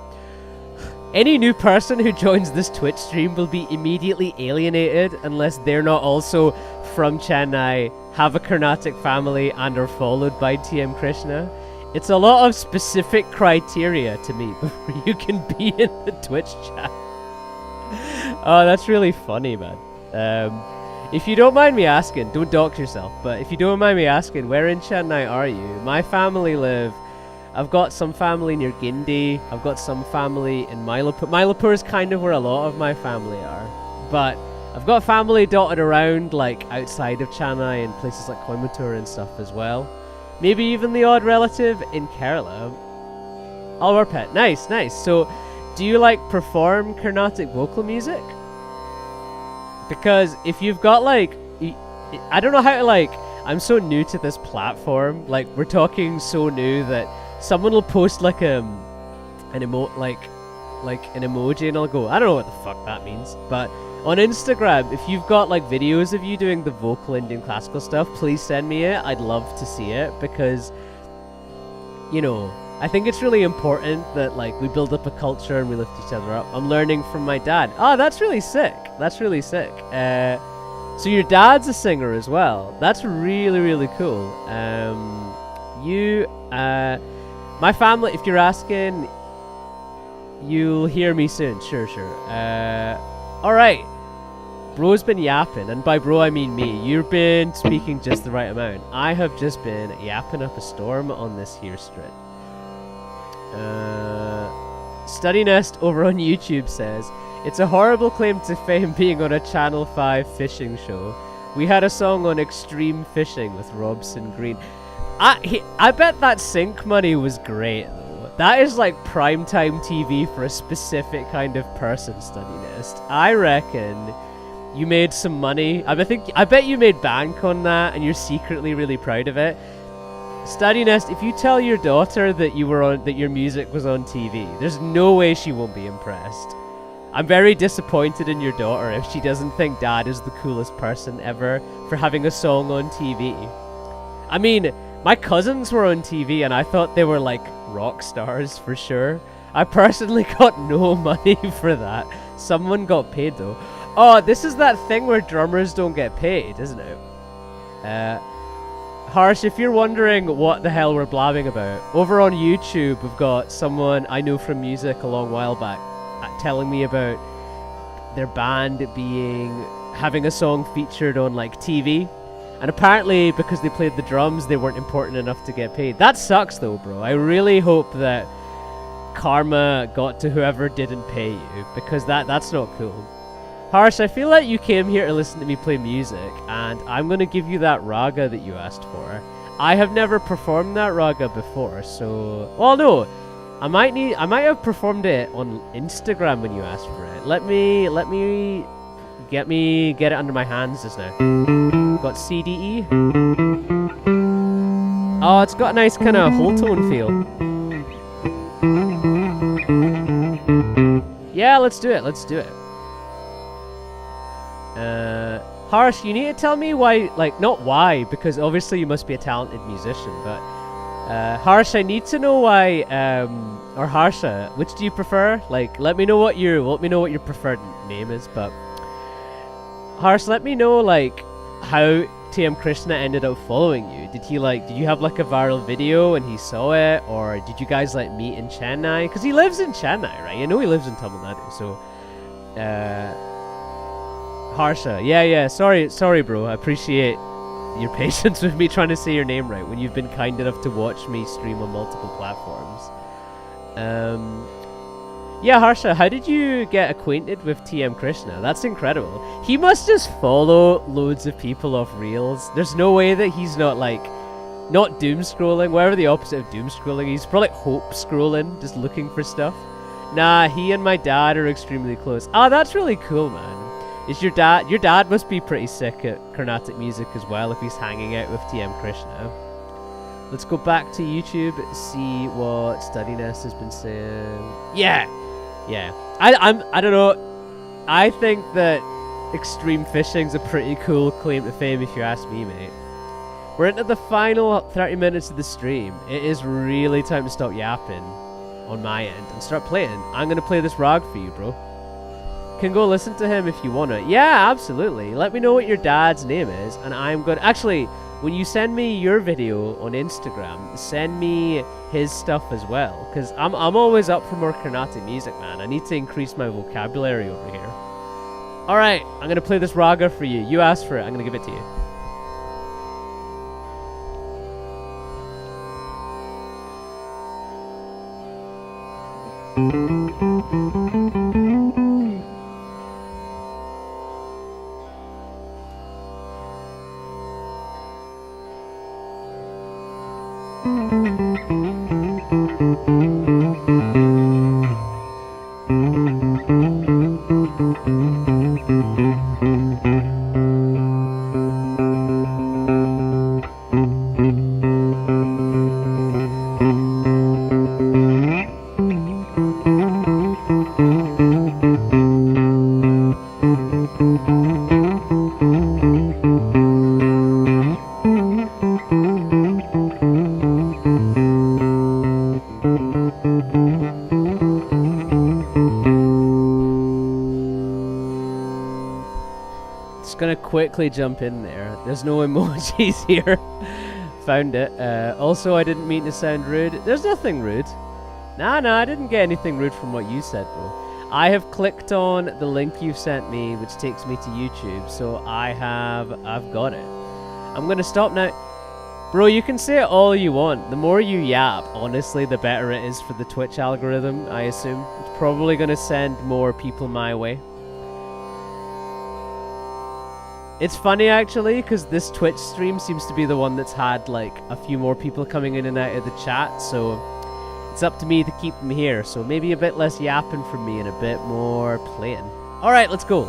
any new person who joins this Twitch stream will be immediately alienated unless they're not also from Chennai, have a Carnatic family, and are followed by TM Krishna. It's a lot of specific criteria to meet before you can be in the Twitch chat. Oh, that's really funny, man. If you don't mind me asking, don't dox yourself, but if you don't mind me asking, where in Chennai are you? My family I've got some family near Gindi. I've got some family in Mylapore. Mylapore is kind of where a lot of my family are. But I've got family dotted around, like, outside of Chennai and places like Coimbatore and stuff as well. Maybe even the odd relative in Kerala. Alvarpet. Nice. So, do you, like, perform Carnatic vocal music? Because if you've got, like... I don't know how to, like... I'm so new to this platform. Like, we're talking so new that someone will post like an emoji and I'll go, I don't know what the fuck that means. But on Instagram, if you've got like videos of you doing the vocal Indian classical stuff, please send me it. I'd love to see it, because I think it's really important that like we build up a culture and we lift each other up. I'm learning from my dad. Oh, that's really sick. So your dad's a singer as well. That's really, really cool. My family, if you're asking, you'll hear me soon. Sure. Alright. Bro's been yapping, and by bro I mean me. You've been speaking just the right amount. I have just been yapping up a storm on this here stream. Study Nest over on YouTube says, it's a horrible claim to fame being on a Channel 5 fishing show. We had a song on extreme fishing with Robson Green. I bet that sync money was great though. That is like primetime TV for a specific kind of person, Study Nest. I reckon you made some money. I bet you made bank on that and you're secretly really proud of it. Study Nest, if you tell your daughter that your music was on TV, there's no way she won't be impressed. I'm very disappointed in your daughter if she doesn't think Dad is the coolest person ever for having a song on TV. I mean, my cousins were on TV and I thought they were like rock stars for sure. I personally got no money for that. Someone got paid though. Oh, this is that thing where drummers don't get paid, isn't it? Harsh, if you're wondering what the hell we're blabbing about, over on YouTube we've got someone I know from music a long while back telling me about their band having a song featured on like TV, and apparently because they played the drums they weren't important enough to get paid. That sucks though, bro. I really hope that karma got to whoever didn't pay you, because that's not cool. Harsh, I feel like you came here to listen to me play music, and I'm gonna give you that raga that you asked for. I have never performed that raga before, so... Well, no. I might have performed it on Instagram when you asked for it. Let me get it under my hands just now. Got CDE. Oh, it's got a nice kind of whole tone feel. Yeah, let's do it. Let's do it. Harsh, you need to tell me why, like, not why, because obviously you must be a talented musician, but Harsh, I need to know why, or Harsha, which do you prefer? Like, let me know what your preferred name is, but Harsh, let me know, like, how TM Krishna ended up following you. Did you have like a viral video and he saw it, or did you guys like meet in Chennai? Because he lives in Chennai, right? I know he lives in Tamil Nadu, so Harsha, yeah, sorry bro, I appreciate your patience with me trying to say your name right when you've been kind enough to watch me stream on multiple platforms. Yeah, Harsha, how did you get acquainted with TM Krishna? That's incredible. He must just follow loads of people off Reels. There's no way that he's not doom scrolling, whatever the opposite of doom scrolling. He's probably like hope scrolling, just looking for stuff. Nah, he and my dad are extremely close. Oh, that's really cool, man. Is your dad must be pretty sick at Carnatic music as well if he's hanging out with TM Krishna. Let's go back to YouTube, see what Study Nest has been saying. Yeah. I don't know. I think that extreme fishing's a pretty cool claim to fame if you ask me, mate. We're into the final 30 minutes of the stream. It is really time to stop yapping on my end and start playing. I'm gonna play this rag for you, bro. Can go listen to him if you wanna. Yeah, absolutely. Let me know what your dad's name is, and I'm gonna actually. When you send me your video on Instagram, send me his stuff as well, because I'm always up for more Carnatic music, man. I need to increase my vocabulary over here. Alright, I'm going to play this raga for you. You asked for it, I'm going to give it to you. Gonna quickly jump in there. There's no emojis here. Found it. Also, I didn't mean to sound rude. There's nothing rude. Nah, I didn't get anything rude from what you said, bro. I have clicked on the link you've sent me, which takes me to YouTube, so I've got it. I'm gonna stop now. Bro, you can say it all you want. The more you yap, honestly, the better it is for the Twitch algorithm, I assume. It's probably gonna send more people my way. It's funny actually, because this Twitch stream seems to be the one that's had like a few more people coming in and out of the chat, so it's up to me to keep them here. So maybe a bit less yapping from me and a bit more playing. Alright, let's go.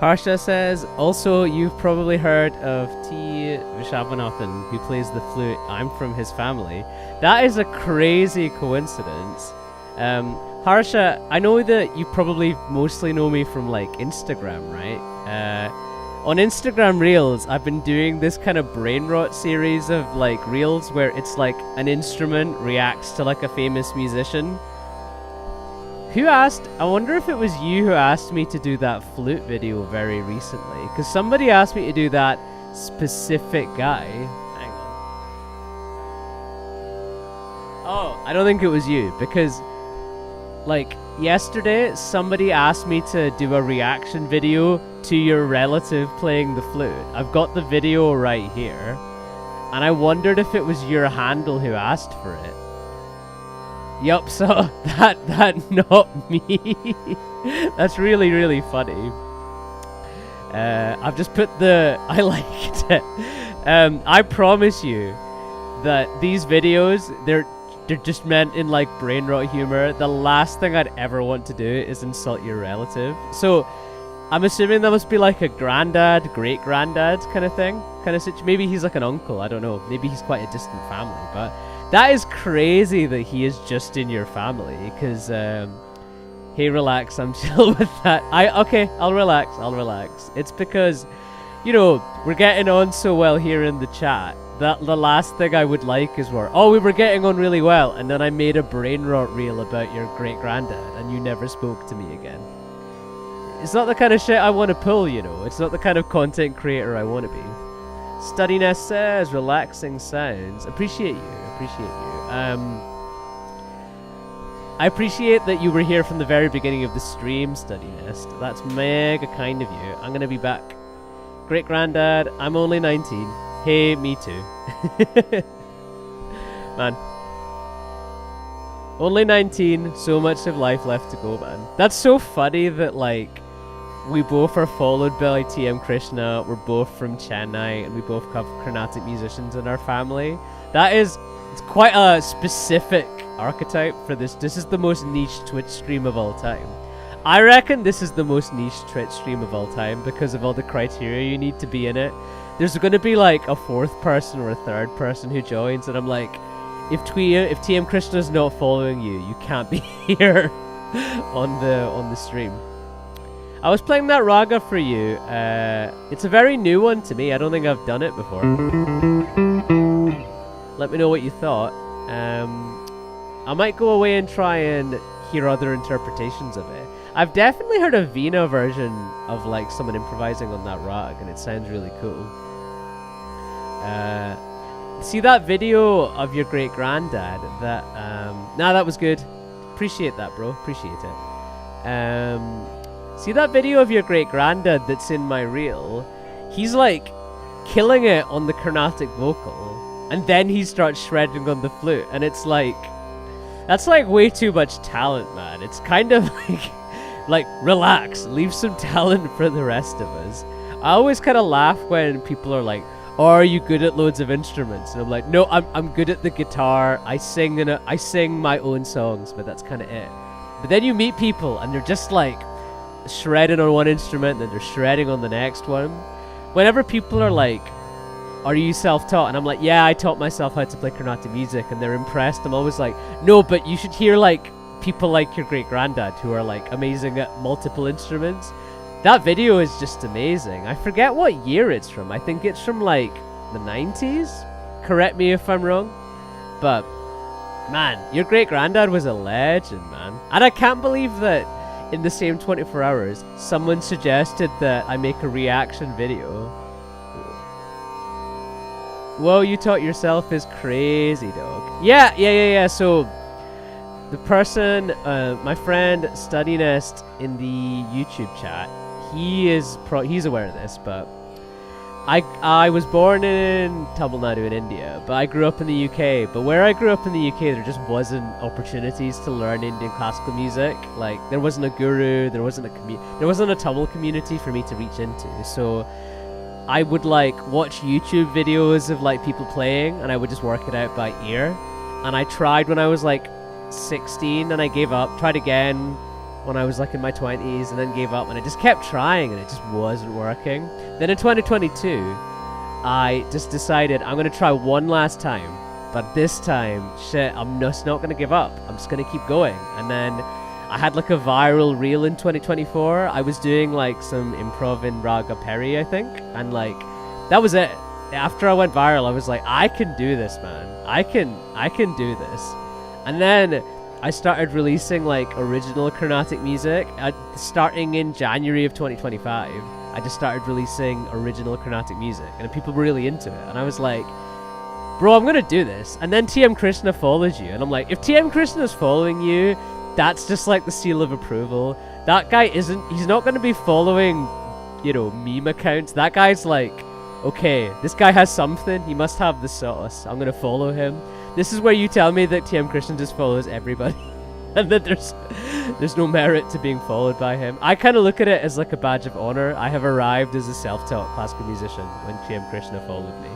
Harsha says, also, you've probably heard of T. Vishavanathan, who plays the flute. I'm from his family. That is a crazy coincidence. Harsha, I know that you probably mostly know me from, like, Instagram, right? On Instagram Reels, I've been doing this kind of brain rot series of, like, Reels where it's like an instrument reacts to, like, a famous musician. Who asked? I wonder if it was you who asked me to do that flute video very recently. Because somebody asked me to do that specific guy. Hang on. Oh, I don't think it was you. Because, like, yesterday, somebody asked me to do a reaction video to your relative playing the flute. I've got the video right here. And I wondered if it was your handle who asked for it. Yup, so that not me. That's really, really funny. I've just put I liked it. I promise you that these videos, they're just meant in like brain rot humor. The last thing I'd ever want to do is insult your relative. So I'm assuming that must be like a granddad, great granddad kind of thing. Maybe he's like an uncle, I don't know. Maybe he's quite a distant family, but that is crazy that he is just in your family, because, hey, relax, I'm chill with that. Okay, I'll relax. It's because, you know, we're getting on so well here in the chat, that the last thing I would like is we were getting on really well, and then I made a brain rot reel about your great-granddad, and you never spoke to me again. It's not the kind of shit I want to pull, you know. It's not the kind of content creator I want to be. Studiness says, relaxing sounds. Appreciate you. I appreciate that you were here from the very beginning of the stream, Studiness. That's mega kind of you. I'm gonna be back. Great granddad, I'm only 19. Hey, me too. Man. Only 19, so much of life left to go, man. That's so funny that, like, we both are followed by TM Krishna, we're both from Chennai, and we both have Carnatic musicians in our family. It's quite a specific archetype for this. This is the most niche Twitch stream of all time. I reckon this is the most niche Twitch stream of all time because of all the criteria you need to be in it. There's going to be like a fourth person or a third person who joins, and I'm like, if TM Krishna's not following you, you can't be here. on the stream. I was playing that raga for you. It's a very new one to me. I don't think I've done it before. Let me know what you thought. I might go away and try and hear other interpretations of it. I've definitely heard a Veena version of like someone improvising on that rag, and it sounds really cool. See that video of your great granddad? That was good. Appreciate that, bro. Appreciate it. See that video of your great granddad that's in my reel? He's like killing it on the Carnatic vocal, and then he starts shredding on the flute, and it's like, that's like way too much talent, man. It's kind of like relax, leave some talent for the rest of us. I always kind of laugh when people are like, "Oh, are you good at loads of instruments?" And I'm like, "No, I'm good at the guitar. I sing my own songs, but that's kind of it." But then you meet people and they're just like shredding on one instrument, then they're shredding on the next one. Whenever people are like, "Are you self-taught?" and I'm like, "Yeah, I taught myself how to play Carnatic music," and they're impressed, I'm always like, "No, but you should hear like people like your great granddad who are like amazing at multiple instruments." That video is just amazing. I forget what year it's from. I think it's from like the 90s. Correct me if I'm wrong. But man, your great granddad was a legend, man. And I can't believe that in the same 24 hours, someone suggested that I make a reaction video. Whoa, you taught yourself is crazy, dog. Yeah. So the person, my friend Study Nest in the YouTube chat, he's aware of this, but I was born in Tamil Nadu in India, but I grew up in the UK. But where I grew up in the UK, there just wasn't opportunities to learn Indian classical music. Like there wasn't a guru, there wasn't a Tamil community for me to reach into. So I would like watch YouTube videos of like people playing, and I would just work it out by ear. And I tried when I was like 16, and I gave up. Tried again when I was like in my 20s, and then gave up, and I just kept trying, and it just wasn't working. Then in 2022, I just decided I'm gonna try one last time, but this time, shit, I'm just not gonna give up. I'm just gonna keep going. And then I had like a viral reel in 2024. I was doing like some improv in Raga Peri, I think, and like that was it. After I went viral, I was like, I can do this, man. I can do this. And then I started releasing like original Carnatic music. Starting in January of 2025, I just started releasing original Carnatic music, and people were really into it. And I was like, bro, I'm gonna do this. And then TM Krishna follows you, and I'm like, if TM Krishna's following you, that's just like the seal of approval. That guy he's not gonna be following, meme accounts. That guy's like, okay, this guy has something, he must have the sauce, I'm gonna follow him. This is where you tell me that TM Krishna just follows everybody and that there's no merit to being followed by him. I kind of look at it as like a badge of honor. I have arrived as a self-taught classical musician when TM Krishna followed me.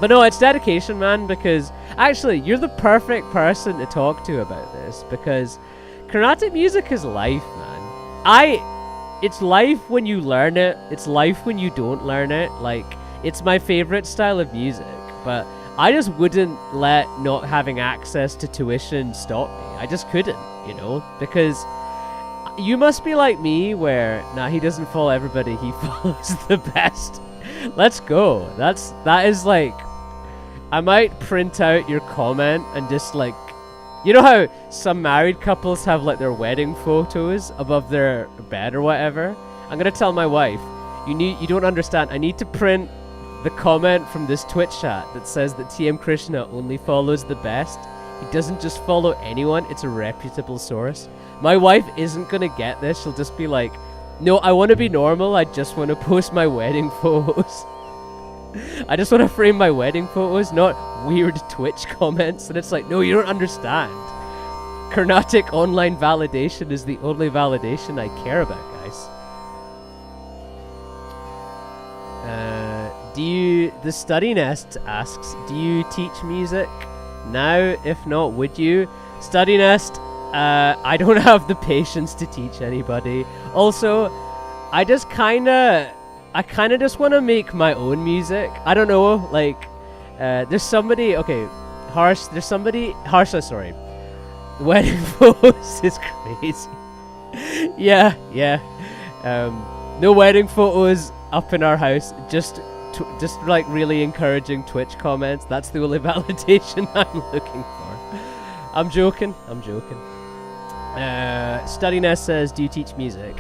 But no, it's dedication, man, because actually you're the perfect person to talk to about this, because Carnatic music is life, man. It's life when you learn it, it's life when you don't learn it. Like, it's my favorite style of music, but I just wouldn't let not having access to tuition stop me. I just couldn't, because you must be like me where, he doesn't follow everybody, he follows the best. Let's go. That is like, I might print out your comment and just like, you know how some married couples have like their wedding photos above their bed or whatever? I'm gonna tell my wife, you don't understand, I need to print the comment from this Twitch chat that says that TM Krishna only follows the best. He doesn't just follow anyone, it's a reputable source. My wife isn't gonna get this. She'll just be like, no, I want to be normal, I just want to post my wedding photos. I just want to frame my wedding photos, not weird Twitch comments. And it's like, no, you don't understand. Carnatic online validation is the only validation I care about, guys. The Study Nest asks, do you teach music now? If not, would you? Study Nest, I don't have the patience to teach anybody. Also, I kind of just want to make my own music. I don't know, like, there's somebody, okay, Harsha, sorry. Wedding photos is crazy. Yeah. No wedding photos up in our house. Just like really encouraging Twitch comments. That's the only validation I'm looking for. I'm joking. StudyNest says, do you teach music?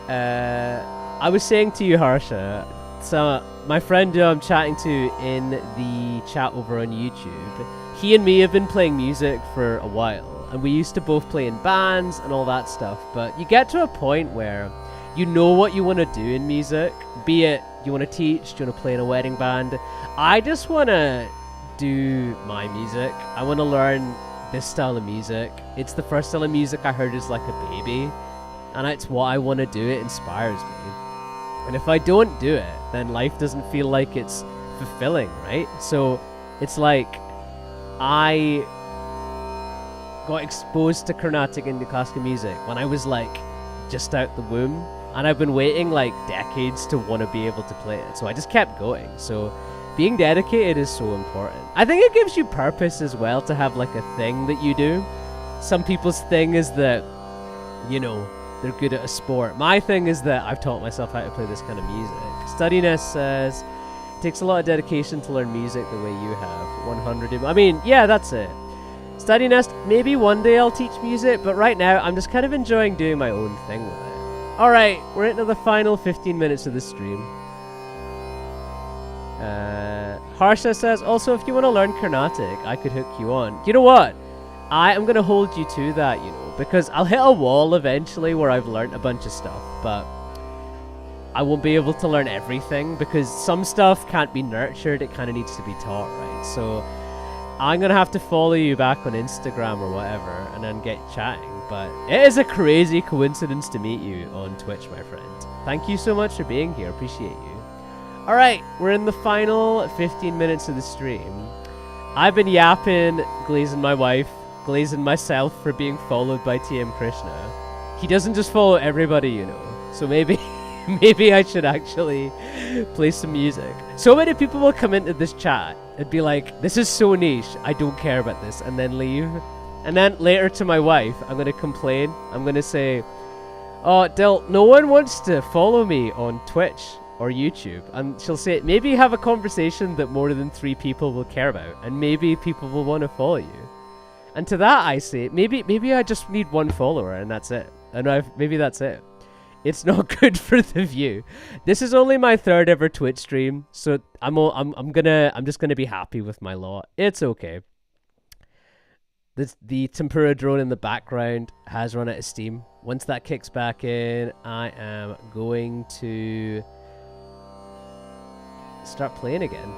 I was saying to you, Harsha, so my friend who I'm chatting to in the chat over on YouTube, he and me have been playing music for a while, and we used to both play in bands and all that stuff, but you get to a point where you know what you want to do in music, be it you want to teach, do you want to play in a wedding band. I just want to do my music. I want to learn this style of music. It's the first style of music I heard as like a baby, and it's what I want to do. It inspires me. And if I don't do it, then life doesn't feel like it's fulfilling, right? So it's like I got exposed to Carnatic and classical music when I was like just out the womb, and I've been waiting like decades to want to be able to play it. So I just kept going. So being dedicated is so important. I think it gives you purpose as well to have like a thing that you do. Some people's thing is that, you know, they're good at a sport. My thing is that I've taught myself how to play this kind of music. StudyNest says, it takes a lot of dedication to learn music the way you have. 100. I mean, yeah, that's it. StudyNest, maybe one day I'll teach music, but right now I'm just kind of enjoying doing my own thing with it. Alright, we're into the final 15 minutes of the stream. Harsha says, also, if you want to learn Carnatic, I could hook you on. You know what? I am going to hold you to that, you know, because I'll hit a wall eventually where I've learned a bunch of stuff, but I won't be able to learn everything because some stuff can't be nurtured, it kind of needs to be taught, right? So I'm going to have to follow you back on Instagram or whatever and then get chatting, but it is a crazy coincidence to meet you on Twitch, my friend. Thank you so much for being here, appreciate you. Alright, we're in the final 15 minutes of the stream. I've been yapping, glazing my wife, glazing myself for being followed by TM Krishna. He doesn't just follow everybody, you know. So maybe I should actually play some music. So many people will come into this chat and be like, this is so niche, I don't care about this, and then leave. And then later to my wife, I'm going to complain. I'm going to say, oh, Dill, no one wants to follow me on Twitch or YouTube. And she'll say, maybe have a conversation that more than 3 people will care about, and maybe people will want to follow you. And to that I say, maybe I just need 1 follower and that's it. And maybe that's it. It's not good for the view. This is only my 3rd ever Twitch stream, so I'm just gonna be happy with my lot. It's okay. The tempura drone in the background has run out of steam. Once that kicks back in, I am going to start playing again.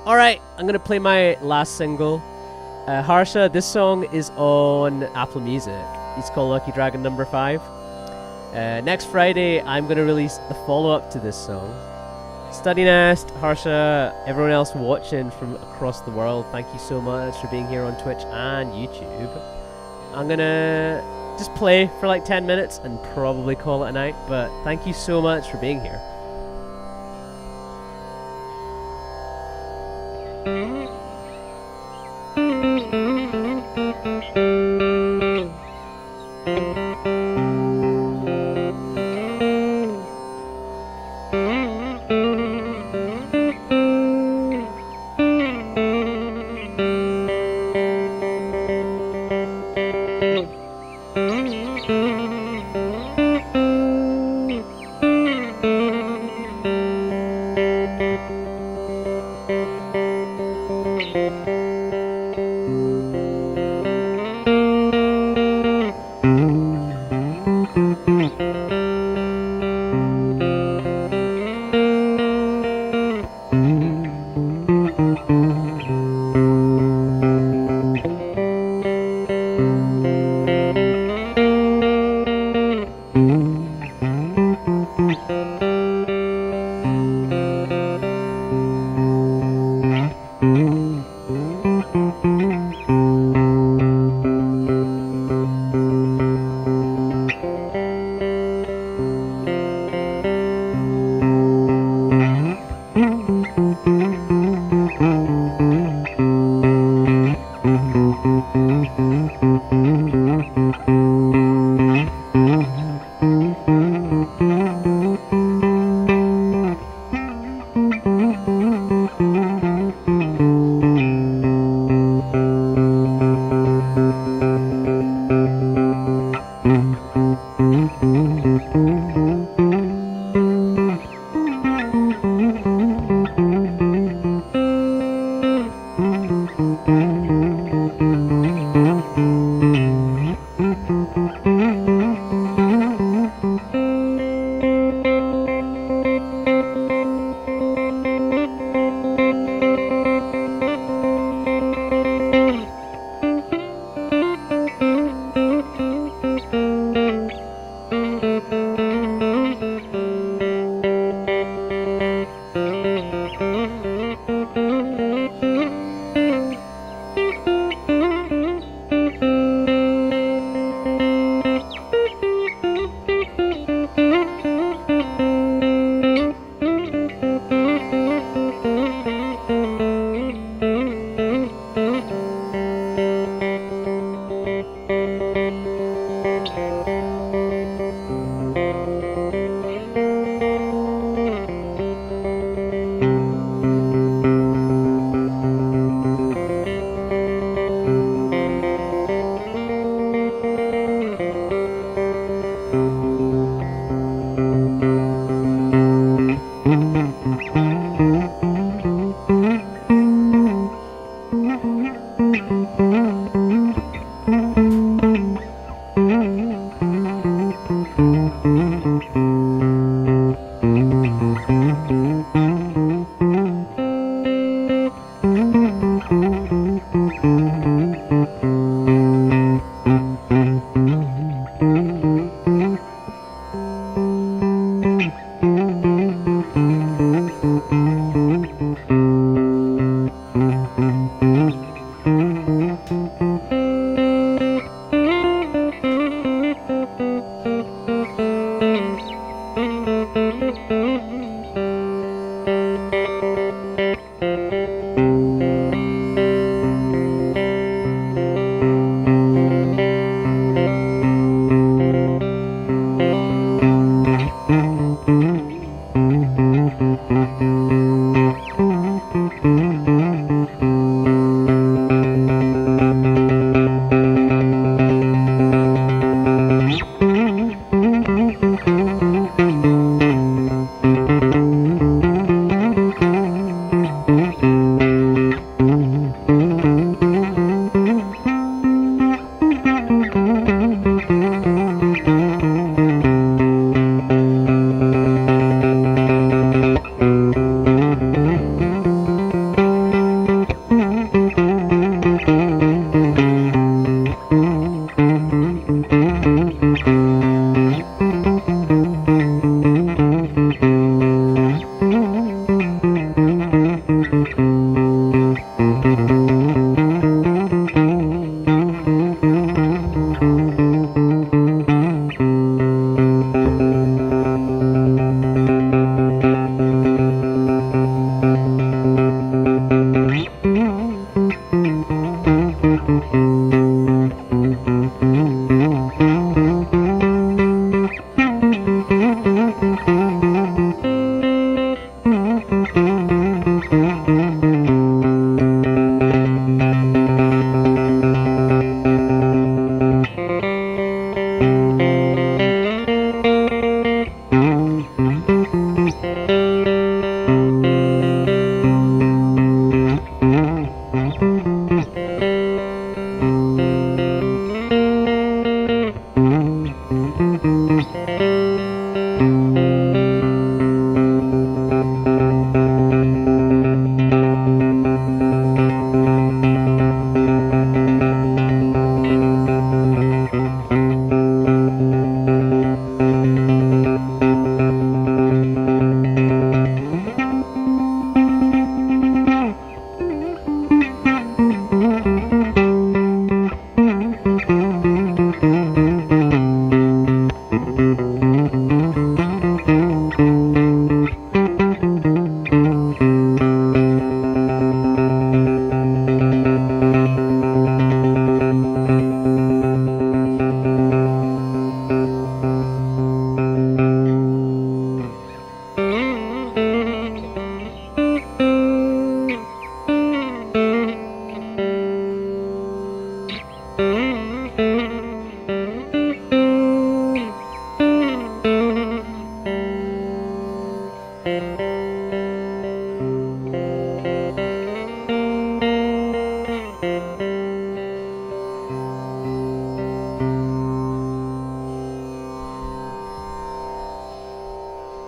Alright, I'm gonna play my last single. Harsha, this song is on Apple Music. It's called Lucky Dragon Number 5. Next Friday, I'm going to release the follow-up to this song. StudyNest, Harsha, everyone else watching from across the world, thank you so much for being here on Twitch and YouTube. I'm going to just play for like 10 minutes and probably call it a night, but thank you so much for being here.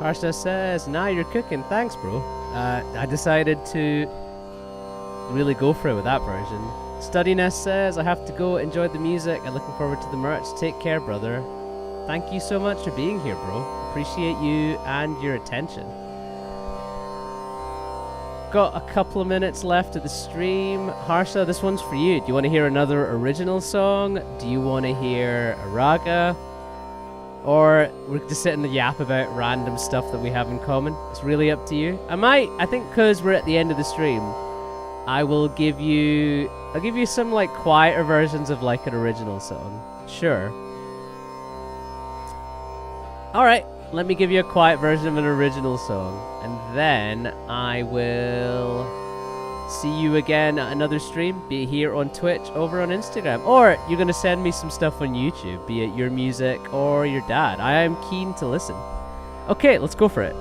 Harsha says, now you're cooking. Thanks, bro. I decided to really go for it with that version. Studiness says, I have to go. Enjoy the music. I'm looking forward to the merch. Take care, brother. Thank you so much for being here, bro. Appreciate you and your attention. Got a couple of minutes left of the stream. Harsha, this one's for you. Do you want to hear another original song? Do you want to hear a raga? Or we're just sitting and yap about random stuff that we have in common? It's really up to you. I think because we're at the end of the stream, I'll give you some like quieter versions of like an original song. Sure. Alright, let me give you a quiet version of an original song. And then I will see you again at another stream, be it here on Twitch, over on Instagram. Or you're going to send me some stuff on YouTube, be it your music or your dad. I am keen to listen. Okay, let's go for it.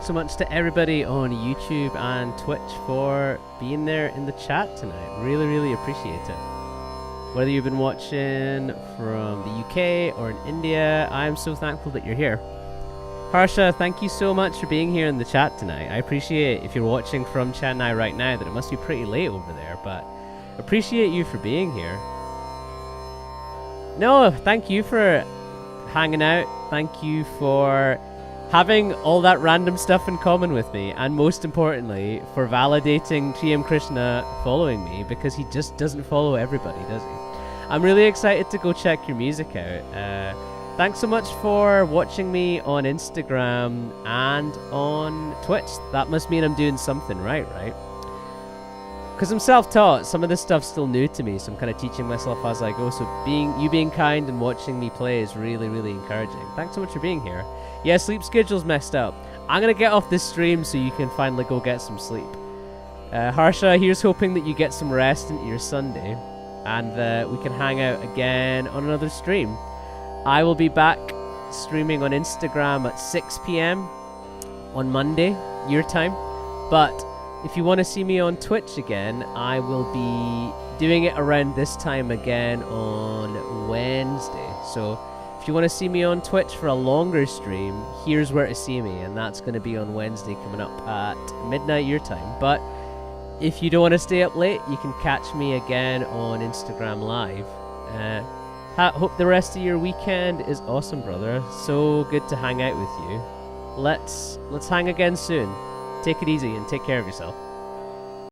Thanks so much to everybody on YouTube and Twitch for being there in the chat tonight. Really, really appreciate it. Whether you've been watching from the UK or in India, I'm so thankful that you're here. Harsha, thank you so much for being here in the chat tonight. I appreciate, if you're watching from Chennai right now, that it must be pretty late over there, but appreciate you for being here. No, thank you for hanging out. Thank you for having all that random stuff in common with me, and most importantly, for validating TM Krishna following me, because he just doesn't follow everybody, does he? I'm really excited to go check your music out. Thanks so much for watching me on Instagram and on Twitch. That must mean I'm doing something right? Because I'm self-taught, some of this stuff's still new to me, so I'm kind of teaching myself as I go. So being kind and watching me play is really, really encouraging. Thanks so much for being here. Yeah, sleep schedule's messed up. I'm gonna get off this stream so you can finally go get some sleep. Harsha, here's hoping that you get some rest into your Sunday, and we can hang out again on another stream. I will be back streaming on Instagram at 6 p.m. on Monday, your time, but if you want to see me on Twitch again, I will be doing it around this time again on Wednesday. So if you want to see me on Twitch for a longer stream, here's where to see me, and that's going to be on Wednesday coming up at midnight your time. But if you don't want to stay up late, you can catch me again on Instagram Live. Hope the rest of your weekend is awesome, brother. So good to hang out with you. Let's hang again soon. Take it easy and take care of yourself.